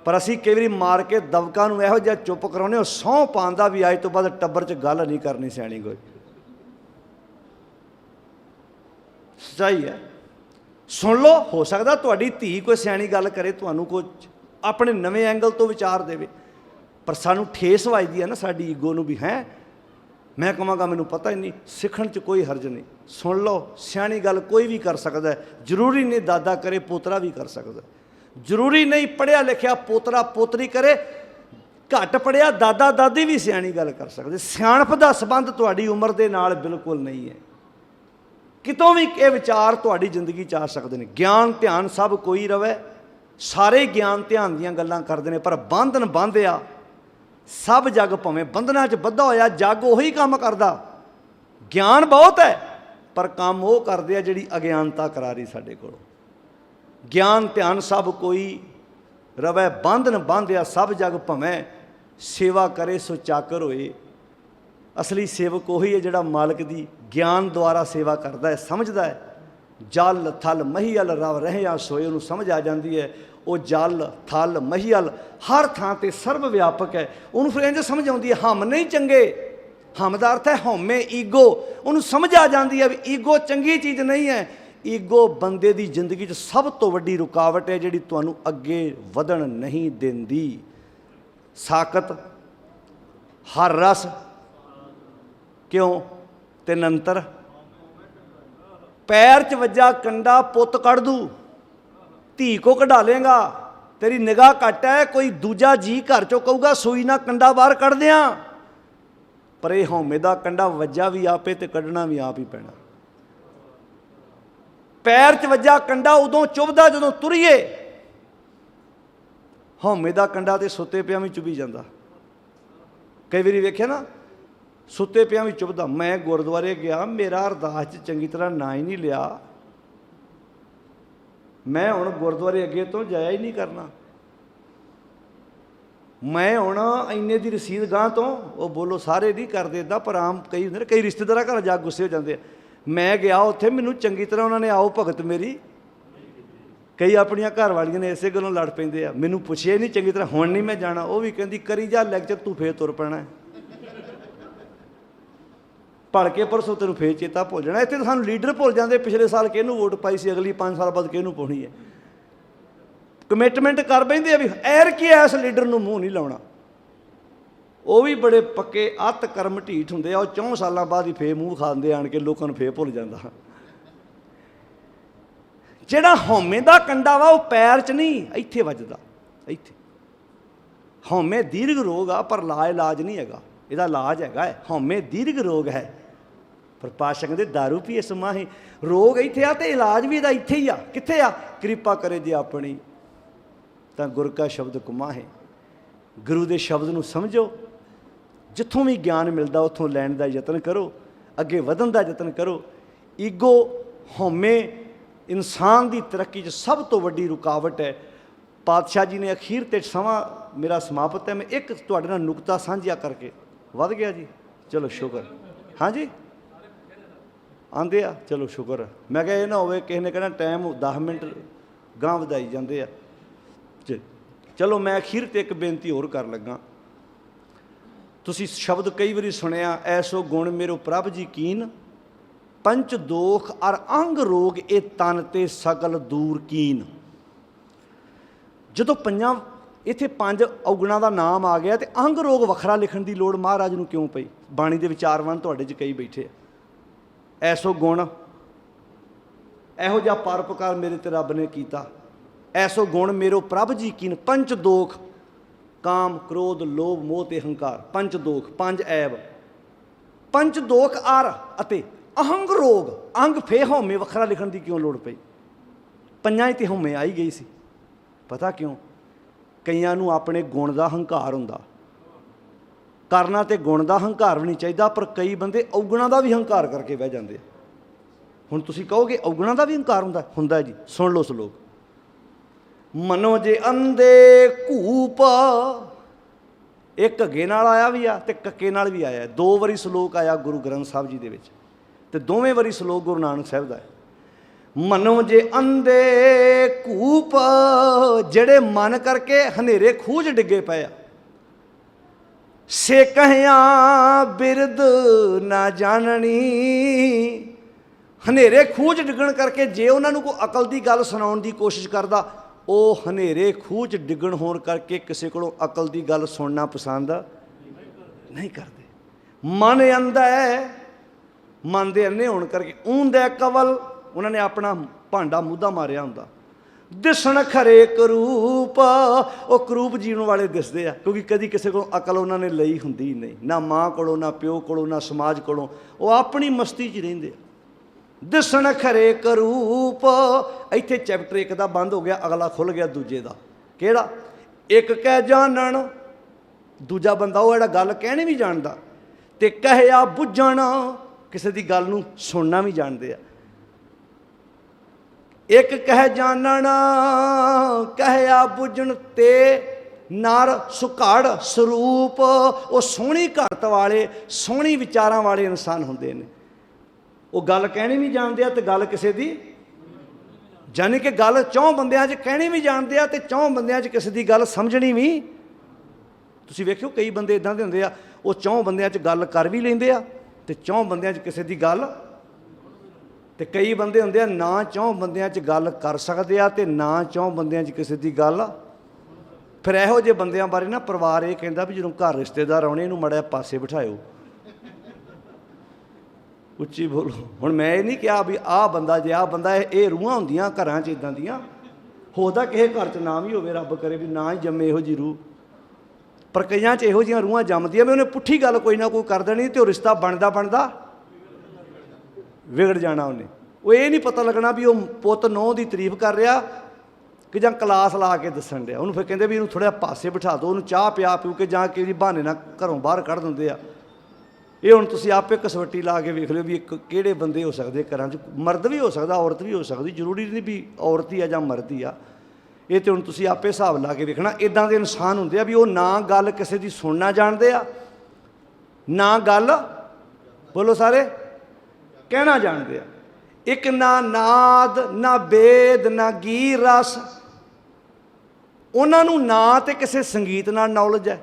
पर असीं कई बारी मार के दबका नूं इहो जिहा चुप कराउने, सौं पांदा भी अज तो बाद टब्बर च गल नहीं करनी सियाणी कोई। सच्चाई है, सुन लो। हो सकदा तुहाडी धी कोई सियाणी गल करे, तुहानूं कुछ अपने नवें एंगल तो विचार देवे, पर सानूं ठेस वजदी है ना साडी ईगो नूं भी। हैं मैं कहांगा मैनूं पता ही नहीं, सीखण च कोई हरज नहीं। सुन लो, सियाणी गल कोई भी कर सकदा है। जरूरी नहीं दादा करे पोतरा भी कर सकदा है, जरूरी नहीं पढ़िया लिखिया पोतरा पोतरी करे, घट पढ़िया दादा दादी भी सियाणी गल कर सकदे। सियाणप दा संबंध तुहाडी उम्र दे नाल बिल्कुल नहीं है। कितों भी ये विचार तुहाडी जिंदगी च आ सकदे ने। ज्ञान ध्यान सब कोई रवे, सारे ज्ञान ध्यान दीयां गल्लां करदे ने, पर बंधन बंधिया सब जग भावें बंधना च बद्धा होया जग उही काम करदा। ज्ञान बहुत है पर काम वो करदे आ जिहड़ी अज्ञानता करा रही साडे कोल। ज्ञान ध्यान सब कोई रवै, बंधन बांधिया सब जग भावें, सेवा करे सो चाकर होए। असली सेवक वही है जिहड़ा मालिक दी ज्ञान द्वारा सेवा करता है, समझदा है। जल थल महीअल रव रहिया सोए, उन्होंने समझ आ जाती है वो जल थल महीअल हर थां ते सर्व व्यापक है। उन्होंने फिर इंज समझ आती है हम नहीं चंगे, हम दा अर्थ है हौमे ईगो। उन्होंने समझ आ जाती है भी ईगो चंगी चीज़ नहीं है। ईगो बंदे दी जिंदगी च सब तो वड्डी रुकावट है जिहड़ी तुहानूं अगे वधण नहीं देंदी। साकत हर रस क्यों ते नंतर पैर च वज्जा कंडा पुत कढ़ दू, धी को कढ़ा लेगा। तेरी निगाह घट है, कोई दूजा जी घर चो कहूगा सूई ना कंडा बाहर कढ़ दियां, पर यह हौमे दा कंडा वज्जा भी आपे ते कढ़ना भी आप ही पैना। पैर च वज्जा कंडा उदों चुभदा जदों तुरीए, हौमे दा कंडा ते सुते पिया भी चुभी जाता। कई बारी वेख्या ना सुते पिया भी चुभदा। मैं गुरुद्वारे गया, मेरा अरदास च चंगी तरह ना ही नहीं लिया, मैं हुण गुरुद्वारे अगे तो जाया ही नहीं करना। मैं हुण इन्ने दी रसीद गांह तो वो बोलो सारे नहीं करते इदा, पर आम कई होंदे कई रिश्तेदार घर जा गुस्से हो जाते। मैं गया उत्थे मैनूं चंगी तरह उन्होंने आओ भगत मेरी, कई अपनियां घर वालियां ने इसे गलों लड़ पैंदे आ। मैनूं पुछिया नहीं चंगी तरह, हुण नहीं मैं जाना। वो भी कहंदी करी जा लैक्चर, तू फिर तुर पैना है, पढ़ के परसों तेन फिर चेता भुल जाना। इतने तो सानूं लीडर भुल जाते, पिछले साल किहनूं वोट पाई सी, अगली 5 साल बाद किहनूं पाउणी है। कमिटमेंट कर बैठे आ भी एर की इस लीडर नूं मूँह नहीं लाउणा। वो भी बड़े पक्के अत कर्म ढीठ हुंदे आ, 4 साल बाद ही फिर मूँह खांदे आण के, लोगों नूं फिर भुल जांदा। जिहड़ा हौमे दा कंडा वा वो पैर च नहीं इत्थे वजदा। इत्थे हौमे दीर्घ रोग आ पर ला इलाज नहीं हैगा, इहदा इलाज हैगा। हौमे दीर्घ रोग है पर पातशाह कहंदे दारू पीए समाही। रोग इत्थे आ ते इलाज भी इहदा इत्थे ही आ। कित्थे आ? कृपा करे जे अपनी तां गुर का शब्द कुमाहे। गुरु दे शब्द नूं समझो, जिथों भी ज्ञान मिलदा उत्थों लैण दा यतन करो, अगे वधण दा यतन करो। ईगो हौमे इंसान की तरक्की च सब तो वड्डी रुकावट है। पातशाह जी ने अखीर ते समा मेरा समाप्त है, मैं एक तुहाडे नाल नुकता साझा करके वध गया जी, चलो शुक्र। हाँ जी आंदे आ, चलो शुक्र। मैं कहा यह ना होवे किसी ने कहना टाइम 10 मिनट ਗਾਂਹ ਵਧਾਈ ਜਾਂਦੇ ਆ। ਚਲੋ ਮੈਂ ਅਖੀਰ 'ਤੇ ਇੱਕ ਬੇਨਤੀ ਹੋਰ ਕਰਨ ਲੱਗਾ। ਤੁਸੀਂ ਸ਼ਬਦ ਕਈ ਵਾਰੀ ਸੁਣਿਆ, ਐਸੋ ਗੁਣ ਮੇਰੋ ਪ੍ਰਭ ਜੀ ਕੀਨ, ਪੰਚ ਦੋਖ ਅਰ ਅੰਗ ਰੋਗ ਇਹ ਤਨ ਤੇ ਸਗਲ ਦੂਰ ਕੀਨ। ਜਦੋਂ ਇੱਥੇ 5 ਔਗਣਾਂ ਦਾ ਨਾਮ ਆ ਗਿਆ ਤੇ ਅੰਗ ਰੋਗ ਵੱਖਰਾ ਲਿਖਣ ਦੀ ਲੋੜ ਮਹਾਰਾਜ ਨੂੰ ਕਿਉਂ ਪਈ? ਬਾਣੀ ਦੇ ਵਿਚਾਰਵਾਨ ਤੁਹਾਡੇ 'ਚ ਕਈ ਬੈਠੇ ਆ। ਐਸੋ ਗੁਣ, ਇਹੋ ਜਿਹਾ ਪਰਉਪਕਾਰ ਮੇਰੇ ਤੇ ਰੱਬ ਨੇ ਕੀਤਾ। ਐਸੋ ਗੁਣ ਮੇਰੋ ਪ੍ਰਭ ਜੀ ਕੀਨ, ਪੰਚ ਦੋਖ, ਕਾਮ ਕ੍ਰੋਧ ਲੋਭ ਮੋਹ ਤੇ ਹੰਕਾਰ, ਪੰਜ ਦੋਖ, 5 ਐਬ, ਪੰਜ ਦੋਖ ਅਰ ਅਤੇ ਅਹੰਗ ਰੋਗ। ਅੰਗ ਫੇ ਹਉਮੈ ਵੱਖਰਾ ਲਿਖਣ ਦੀ ਕਿਉਂ ਲੋੜ ਪਈ? 5 'ਤੇ ਹਉਮੈ ਆਈ ਗਈ ਸੀ। ਪਤਾ ਕਿਉਂ? ਕਈਆਂ ਨੂੰ ਆਪਣੇ ਗੁਣ ਦਾ ਹੰਕਾਰ ਹੁੰਦਾ। ਕਰਨਾ ਤੇ ਗੁਣ ਦਾ ਹੰਕਾਰ ਵੀ ਨਹੀਂ ਚਾਹੀਦਾ, ਪਰ ਕਈ ਬੰਦੇ ਔਗਣਾਂ ਦਾ ਵੀ ਹੰਕਾਰ ਕਰਕੇ ਬਹਿ ਜਾਂਦੇ। ਹੁਣ ਤੁਸੀਂ ਕਹੋਗੇ ਔਗਣਾਂ ਦਾ ਵੀ ਹੰਕਾਰ ਹੁੰਦਾ ਜੀ। ਸੁਣ ਲਓ ਸਲੋਕ। ਮਨੋ ਜੇ ਅੰਧੇ ਘੂਪ, ਇਹ ਘੱਗੇ ਨਾਲ ਆਇਆ ਵੀ ਆ ਤੇ ਕੱਕੇ ਨਾਲ ਵੀ ਆਇਆ। 2 ਵਾਰੀ ਸਲੋਕ ਆਇਆ ਗੁਰੂ ਗ੍ਰੰਥ ਸਾਹਿਬ ਜੀ ਦੇ ਵਿੱਚ, ਤੇ ਦੋਵੇਂ ਵਾਰੀ ਸਲੋਕ ਗੁਰੂ ਨਾਨਕ ਸਾਹਿਬ ਦਾ ਹੈ। ਮਨੋ ਜੇ ਅੰਧੇ ਘੂਪ, ਜਿਹੜੇ ਮਨ ਕਰਕੇ ਹਨੇਰੇ ਖੂਹ 'ਚ ਡਿੱਗੇ ਪਏ ਆ। ਸੇ ਕਹਿਆਂ ਬਿਰਦ ਨਾ ਜਾਣਨੀ, ਹਨੇਰੇ ਖੂਹ 'ਚ ਡਿੱਗਣ ਕਰਕੇ ਜੇ ਉਹਨਾਂ ਨੂੰ ਕੋਈ ਅਕਲ ਦੀ ਗੱਲ ਸੁਣਾਉਣ ਦੀ ਕੋਸ਼ਿਸ਼ ਕਰਦਾ, ਉਹ ਹਨੇਰੇ ਖੂਹ 'ਚ ਡਿੱਗਣ ਹੋਣ ਕਰਕੇ ਕਿਸੇ ਕੋਲੋਂ ਅਕਲ ਦੀ ਗੱਲ ਸੁਣਨਾ ਪਸੰਦ ਨਹੀਂ ਕਰਦੇ। ਮਨ ਅੰਧਾ ਹੈ, ਮਨ ਦੇ ਅੰਨੇ ਹੋਣ ਕਰਕੇ। ਊਂਦਾ ਕਵਲ, ਉਹਨਾਂ ਨੇ ਆਪਣਾ ਭਾਂਡਾ ਮੂਧਾ ਮਾਰਿਆ ਹੁੰਦਾ। ਦਿਸਣ ਖਰੇ ਕਰੂਪ, ਉਹ ਕਰੂਪ ਜੀਵਨ ਵਾਲੇ ਦਿਸਦੇ ਆ, ਕਿਉਂਕਿ ਕਦੀ ਕਿਸੇ ਕੋਲੋਂ ਅਕਲ ਉਹਨਾਂ ਨੇ ਲਈ ਹੁੰਦੀ ਨਹੀਂ, ਨਾ ਮਾਂ ਕੋਲੋਂ, ਨਾ ਪਿਓ ਕੋਲੋਂ, ਨਾ ਸਮਾਜ ਕੋਲੋਂ। ਉਹ ਆਪਣੀ ਮਸਤੀ 'ਚ ਰਹਿੰਦੇ ਆ। ਦਿਸਣ ਖਰੇ ਕਰੂਪ। ਇੱਥੇ ਚੈਪਟਰ 1 ਦਾ ਬੰਦ ਹੋ ਗਿਆ, ਅਗਲਾ ਖੁੱਲ੍ਹ ਗਿਆ ਦੂਜੇ ਦਾ। ਕਿਹੜਾ? ਇੱਕ ਕਹਿ ਜਾਣਨ, ਦੂਜਾ ਬੰਦਾ ਉਹ ਜਿਹੜਾ ਗੱਲ ਕਹਿਣੀ ਵੀ ਜਾਣਦਾ, ਤੇ ਕਹਿਆ ਬੁੱਝਣ, ਕਿਸੇ ਦੀ ਗੱਲ ਨੂੰ ਸੁਣਨਾ ਵੀ ਜਾਣਦੇ ਆ। ਇੱਕ ਕਹਿ ਜਾਣਨ, ਕਹਿਆ ਬੁੱਝਣ ਤੇ ਨਰ ਸੁਘੜ ਸਰੂਪ। ਉਹ ਸੋਹਣੀ ਘਰਤ ਵਾਲੇ, ਸੋਹਣੀ ਵਿਚਾਰਾਂ ਵਾਲੇ ਇਨਸਾਨ ਹੁੰਦੇ ਨੇ। ਉਹ ਗੱਲ ਕਹਿਣੀ ਵੀ ਜਾਣਦੇ ਆ ਤੇ ਗੱਲ ਕਿਸੇ ਦੀ, ਯਾਨੀ ਕਿ ਗੱਲ 4 ਬੰਦਿਆਂ 'ਚ ਕਹਿਣੀ ਵੀ ਜਾਣਦੇ ਆ ਤੇ 4 ਬੰਦਿਆਂ 'ਚ ਕਿਸੇ ਦੀ ਗੱਲ ਸਮਝਣੀ ਵੀ। ਤੁਸੀਂ ਵੇਖਿਓ ਕਈ ਬੰਦੇ ਇੱਦਾਂ ਦੇ ਹੁੰਦੇ ਆ, ਉਹ 4 ਬੰਦਿਆਂ 'ਚ ਗੱਲ ਕਰ ਵੀ ਲੈਂਦੇ ਆ ਤੇ 4 ਬੰਦਿਆਂ 'ਚ ਕਿਸੇ ਦੀ ਗੱਲ, ਤੇ ਕਈ ਬੰਦੇ ਹੁੰਦੇ ਆ ਨਾ 4 ਬੰਦਿਆਂ 'ਚ ਗੱਲ ਕਰ ਸਕਦੇ ਆ ਤੇ ਨਾ 4 ਬੰਦਿਆਂ 'ਚ ਕਿਸੇ ਦੀ ਗੱਲ। ਫਿਰ ਇਹੋ ਜਿਹੇ ਬੰਦਿਆਂ ਬਾਰੇ ਨਾ ਪਰਿਵਾਰ ਇਹ ਕਹਿੰਦਾ ਵੀ ਜਦੋਂ ਘਰ ਰਿਸ਼ਤੇਦਾਰ ਆਉਣੇ, ਇਹਨੂੰ ਮਾੜਾ ਜਿਹਾ ਪਾਸੇ ਬਿਠਾਇਓ। ਉੱਚੀ ਬੋਲੋ। ਹੁਣ ਮੈਂ ਇਹ ਨਹੀਂ ਕਿਹਾ ਵੀ ਆਹ ਬੰਦਾ, ਜੇ ਆਹ ਬੰਦਾ, ਇਹ ਰੂਹਾਂ ਹੁੰਦੀਆਂ ਘਰਾਂ 'ਚ ਇੱਦਾਂ ਦੀਆਂ। ਹੋਦਾ ਕਿਸੇ ਘਰ 'ਚ ਨਾ ਵੀ ਹੋਵੇ, ਰੱਬ ਕਰੇ ਵੀ ਨਾ ਹੀ ਜੰਮੇ ਇਹੋ ਜਿਹੀ ਰੂਹ, ਪਰ ਕਈਆਂ 'ਚ ਇਹੋ ਜਿਹੀਆਂ ਰੂਹਾਂ ਜੰਮਦੀਆਂ ਵੀ ਉਹਨੇ ਪੁੱਠੀ ਗੱਲ ਕੋਈ ਨਾ ਕੋਈ ਕਰ ਦੇਣੀ ਤੇ ਉਹ ਰਿਸ਼ਤਾ ਬਣਦਾ ਵਿਗੜ ਜਾਣਾ ਉਹਨੇ। ਉਹ ਇਹ ਨਹੀਂ ਪਤਾ ਲੱਗਣਾ ਵੀ ਉਹ ਪੁੱਤ ਨੂੰਹ ਦੀ ਤਾਰੀਫ ਕਰ ਰਿਹਾ ਕਿ ਜਾਂ ਕਲਾਸ ਲਾ ਕੇ ਦੱਸਣ ਡਿਆ। ਉਹਨੂੰ ਫਿਰ ਕਹਿੰਦੇ ਵੀ ਇਹਨੂੰ ਥੋੜ੍ਹਾ ਪਾਸੇ ਬਿਠਾ ਦਿਓ, ਉਹਨੂੰ ਚਾਹ ਪਿਆ ਪਿਊ ਕੇ ਜਾਂ ਕਿਸੇ ਬਹਾਨੇ ਨਾਲ ਘਰੋਂ ਬਾਹਰ ਕੱਢ ਦਿੰਦੇ ਆ। ਇਹ ਹੁਣ ਤੁਸੀਂ ਆਪੇ ਕਸਵੱਟੀ ਲਾ ਕੇ ਵੇਖ ਲਿਓ ਵੀ ਇੱਕ ਕਿਹੜੇ ਬੰਦੇ ਹੋ ਸਕਦੇ ਘਰਾਂ 'ਚ। ਮਰਦ ਵੀ ਹੋ ਸਕਦਾ, ਔਰਤ ਵੀ ਹੋ ਸਕਦੀ, ਜ਼ਰੂਰੀ ਨਹੀਂ ਵੀ ਔਰਤ ਹੀ ਆ ਜਾਂ ਮਰਦ ਹੀ ਆ। ਇਹ ਤਾਂ ਹੁਣ ਤੁਸੀਂ ਆਪੇ ਹਿਸਾਬ ਲਾ ਕੇ ਵੇਖਣਾ। ਇੱਦਾਂ ਦੇ ਇਨਸਾਨ ਹੁੰਦੇ ਆ ਵੀ ਉਹ ਨਾ ਗੱਲ ਕਿਸੇ ਦੀ ਸੁਣਨਾ ਜਾਣਦੇ ਆ, ਨਾ ਗੱਲ, ਬੋਲੋ ਸਾਰੇ, ਕਹਿਣਾ ਜਾਣਦੇ ਆ। ਇੱਕ ਨਾ ਨਾਦ, ਨਾ ਵੇਦ, ਨਾ ਗੀ ਰਸ। ਉਹਨਾਂ ਨੂੰ ਨਾ ਤੇ ਕਿਸੇ ਸੰਗੀਤ ਨਾਲ ਨੌਲੇਜ ਹੈ,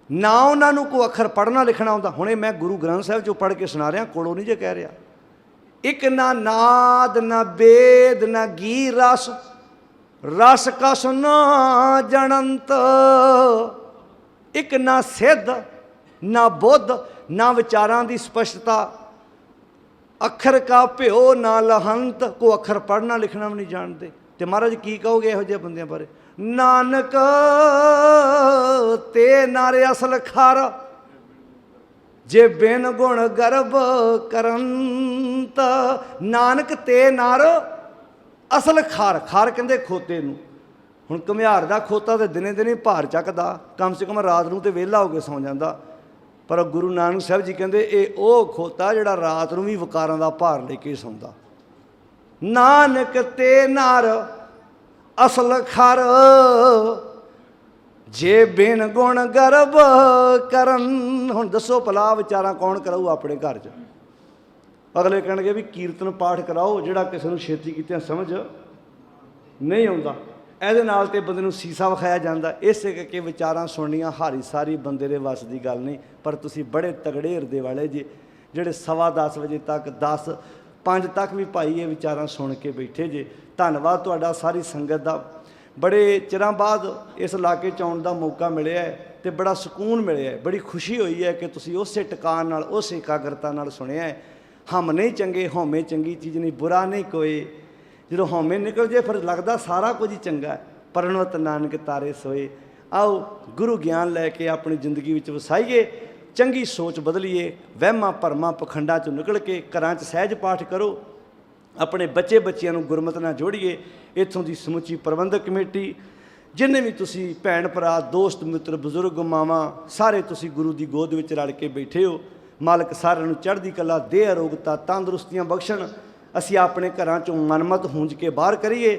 ਨਾ ਉਹਨਾਂ ਨੂੰ ਕੋਈ ਅੱਖਰ ਪੜ੍ਹਨਾ ਲਿਖਣਾ ਆਉਂਦਾ। ਹੁਣੇ ਮੈਂ ਗੁਰੂ ਗ੍ਰੰਥ ਸਾਹਿਬ 'ਚੋਂ ਪੜ੍ਹ ਕੇ ਸੁਣਾ ਰਿਹਾ, ਕੋਲੋਂ ਨਹੀਂ ਜੇ ਕਹਿ ਰਿਹਾ। ਇੱਕ ਨਾ ਨਾਦ, ਨਾ ਵੇਦ, ਨਾ ਗੀ ਰਸ, ਰਸ ਕਸ ਨਾ ਜਣੰਤ। ਇੱਕ ਨਾ ਸਿੱਧ, ਨਾ ਬੁੱਧ, ਨਾ ਵਿਚਾਰਾਂ ਦੀ ਸਪਸ਼ਟਤਾ। ਅੱਖਰ ਕਾ ਭਿਓ ਨਾ ਲਹੰਤ, ਕੋ ਅੱਖਰ ਪੜ੍ਹਨਾ ਲਿਖਣਾ ਵੀ ਨਹੀਂ ਜਾਣਦੇ। ਤੇ ਮਹਾਰਾਜ ਕੀ ਕਹੋਗੇ ਇਹੋ ਜਿਹੇ ਬੰਦਿਆਂ ਬਾਰੇ? ਨਾਨਕ ਤੇ ਨਾਰੇ ਅਸਲ ਖਰ, ਜੇ ਬਿਨ ਗੁਣ ਗਰਭ ਕਰੰਤ। ਨਾਨਕ ਤੇ ਨਰ ਅਸਲ ਖਰ। ਖਰ ਕਹਿੰਦੇ ਖੋਤੇ ਨੂੰ। ਹੁਣ ਘੁਮਿਆਰ ਦਾ ਖੋਤਾ ਤੇ ਦਿਨੇ ਦਿਨੇ ਭਾਰ ਚੱਕਦਾ, ਕਮ ਸੇ ਕਮ ਰਾਤ ਨੂੰ ਤੇ ਵਿਹਲਾ ਹੋ ਕੇ ਸੌਂ ਜਾਂਦਾ। ਪਰ ਗੁਰੂ ਨਾਨਕ ਸਾਹਿਬ ਜੀ ਕਹਿੰਦੇ ਇਹ ਉਹ ਖੋਤਾ ਜਿਹੜਾ ਰਾਤ ਨੂੰ ਵੀ ਵਿਕਾਰਾਂ ਦਾ ਭਾਰ ਲੈ ਕੇ ਸੌਂਦਾ। ਨਾਨਕ ਤੇ ਨਰ ਅਸਲ ਖਰ, ਜੇ ਬਿਨ ਗੁਣ ਗਰਭ ਕਰਨ। ਹੁਣ ਦੱਸੋ ਭਲਾ ਵਿਚਾਰਾਂ ਕੌਣ ਕਰਾਊ ਆਪਣੇ ਘਰ 'ਚ? ਅਗਲੇ ਕਹਿਣਗੇ ਵੀ ਕੀਰਤਨ ਪਾਠ ਕਰਾਓ, ਜਿਹੜਾ ਕਿਸੇ ਨੂੰ ਛੇਤੀ ਕੀਤਿਆਂ ਸਮਝ ਨਹੀਂ ਆਉਂਦਾ। ਇਹਦੇ ਨਾਲ ਤੇ ਬੰਦੇ ਨੂੰ ਸੀਸਾ ਵਿਖਾਇਆ ਜਾਂਦਾ। ਇਸੇ ਕਰਕੇ ਵਿਚਾਰਾਂ ਸੁਣਨੀਆਂ ਹਾਰੀ ਸਾਰੀ ਬੰਦੇ ਦੇ ਵੱਸ ਦੀ ਗੱਲ ਨਹੀਂ। ਪਰ ਤੁਸੀਂ ਬੜੇ ਤਗੜੇ ਹਿਰਦੇ ਵਾਲੇ ਜੇ, ਜਿਹੜੇ 10:15 ਵਜੇ ਤੱਕ 10:05 ਤੱਕ ਵੀ ਭਾਈ ਇਹ ਵਿਚਾਰਾਂ ਸੁਣ ਕੇ ਬੈਠੇ ਜੇ। ਧੰਨਵਾਦ ਤੁਹਾਡਾ ਸਾਰੀ ਸੰਗਤ ਦਾ। ਬੜੇ ਚਿਰਾਂ ਬਾਅਦ ਇਸ ਇਲਾਕੇ 'ਚ ਆਉਣ ਦਾ ਮੌਕਾ ਮਿਲਿਆ ਹੈ ਤੇ ਬੜਾ ਸਕੂਨ ਮਿਲਿਆ ਹੈ। ਬੜੀ ਖੁਸ਼ੀ ਹੋਈ ਹੈ ਕਿ ਤੁਸੀਂ ਉਸੇ ਟਿਕਾਣ ਨਾਲ, ਉਸੇ ਇਕਾਗਰਤਾ ਨਾਲ ਸੁਣਿਆ ਹੈ। ਹਮ ਨਹੀਂ ਚੰਗੇ ਹਉਮੈ ਚੰਗੀ ਚੀਜ਼ ਨਹੀਂ, ਬੁਰਾ ਨਹੀਂ ਕੋਈ। ਜਦੋਂ ਹਉਮੈ ਨਿਕਲ ਜੇ ਫਿਰ ਲੱਗਦਾ ਸਾਰਾ ਕੁਝ ਹੀ ਚੰਗਾ ਹੈ। ਪਰਣਵਤ ਨਾਨਕ ਤਾਰੇ ਸੋਏ। ਆਓ ਗੁਰੂ ਗਿਆਨ ਲੈ ਕੇ ਆਪਣੀ ਜ਼ਿੰਦਗੀ ਵਿੱਚ ਵਸਾਈਏ, ਚੰਗੀ ਸੋਚ ਬਦਲੀਏ, ਵਹਿਮਾਂ ਭਰਮਾਂ ਪਖੰਡਾਂ 'ਚੋਂ ਨਿਕਲ ਕੇ ਘਰਾਂ 'ਚ ਸਹਿਜ ਪਾਠ ਕਰੋ, ਆਪਣੇ ਬੱਚਿਆਂ ਨੂੰ ਗੁਰਮਤਿ ਨਾਲ ਜੋੜੀਏ। ਇੱਥੋਂ ਦੀ ਸਮੁੱਚੀ ਪ੍ਰਬੰਧਕ ਕਮੇਟੀ, ਜਿੰਨੇ ਵੀ ਤੁਸੀਂ ਭੈਣ ਭਰਾ, ਦੋਸਤ ਮਿੱਤਰ, ਬਜ਼ੁਰਗ, ਮਾਵਾਂ, ਸਾਰੇ ਤੁਸੀਂ ਗੁਰੂ ਦੀ ਗੋਦ ਵਿੱਚ ਰਲ ਕੇ ਬੈਠੇ ਹੋ। ਮਾਲਕ ਸਾਰਿਆਂ ਨੂੰ ਚੜ੍ਹਦੀ ਕਲਾ, ਦੇਹ ਅਰੋਗਤਾ, ਤੰਦਰੁਸਤੀਆਂ ਬਖਸ਼ਣ। ਅਸੀਂ ਆਪਣੇ ਘਰਾਂ 'ਚੋਂ ਮਨਮਤ ਹੂੰਜ ਕੇ ਬਾਹਰ ਕਰੀਏ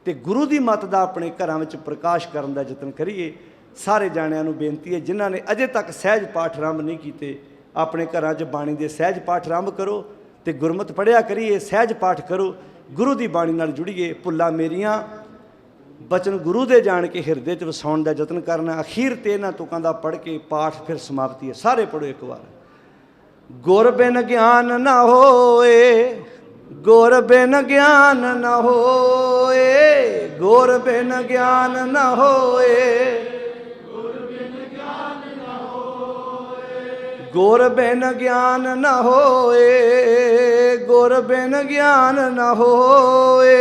ਤੇ ਗੁਰੂ ਦੀ ਮੱਤ ਦਾ ਆਪਣੇ ਘਰਾਂ ਵਿੱਚ ਪ੍ਰਕਾਸ਼ ਕਰਨ ਦਾ ਯਤਨ ਕਰੀਏ। ਸਾਰੇ ਜਾਣਿਆਂ ਨੂੰ ਬੇਨਤੀ ਹੈ, ਜਿਨ੍ਹਾਂ ਨੇ ਅਜੇ ਤੱਕ ਸਹਿਜ ਪਾਠ ਆਰੰਭ ਨਹੀਂ ਕੀਤੇ, ਆਪਣੇ ਘਰਾਂ 'ਚ ਬਾਣੀ ਦੇ ਸਹਿਜ ਪਾਠ ਆਰੰਭ ਕਰੋ ਤੇ ਗੁਰਮਤਿ ਪੜ੍ਹਿਆ ਕਰੀਏ, ਸਹਿਜ ਪਾਠ ਕਰੋ, ਗੁਰੂ ਦੀ ਬਾਣੀ ਨਾਲ ਜੁੜੀਏ। ਭੁੱਲਾਂ ਮੇਰੀਆਂ ਬਚਨ ਗੁਰੂ ਦੇ ਜਾਣ ਕੇ ਹਿਰਦੇ 'ਚ ਵਸਾਉਣ ਦਾ ਯਤਨ ਕਰਨਾ। ਅਖੀਰ ਤੇ ਇਹਨਾਂ ਤੁਕਾਂ ਦਾ ਪੜ੍ਹ ਕੇ ਪਾਠ ਫਿਰ ਸਮਾਪਤੀ ਹੈ। ਸਾਰੇ ਪੜ੍ਹੋ ਇੱਕ ਵਾਰ। ਗੁਰ ਬਿਨ ਗਿਆਨ ਨਾ ਹੋਏ, ਗੁਰ ਬਿਨ ਗਿਆਨ ਨਾ ਹੋਏ, ਗੁਰ ਬਿਨ ਗਿਆਨ ਨਾ ਹੋਏ, ਗੁਰ ਬਿਨ ਗਿਆਨ ਨਾ ਹੋਏ, ਗੁਰ ਬਿਨ ਗਿਆਨ ਨਾ ਹੋਏ, ਗੁਰ ਬਿਨ ਗਿਆਨ ਨਾ ਹੋਏ,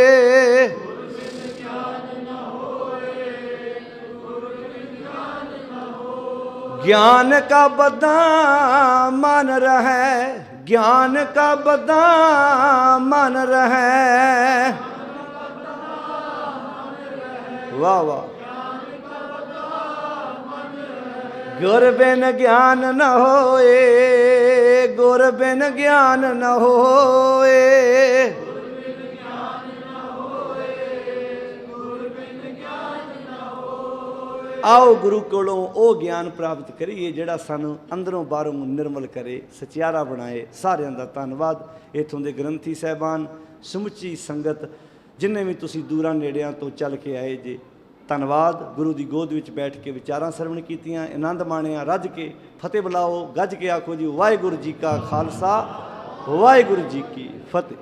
ज्ञान का बदा मन रहे, ज्ञान का बदा मन रहे। वाह वाह। गुर बिन ज्ञान न होए, गुर बिन ज्ञान न होए, आओ गुरु कोलों वो ज्ञान प्राप्त करिए जिहड़ा सानू अंदरों बाहरों निर्मल करे, सचियारा बनाए। सारिਆਂ ਦਾ ਧੰਨਵਾਦ। इत्थों के ग्रंथी साहबान, समुची संगत, जिन्हें भी तुसी दूरां नेड़ियां तो चल के आए जे, धन्नवाद। गुरु की गोद विच बैठ के विचारां सरवण कीतियां, आनंद माणिया, रज के फतेह बुलाओ, गज के आखो जी वाहिगुरू जी का खालसा, वाहिगुरू जी की फतेह।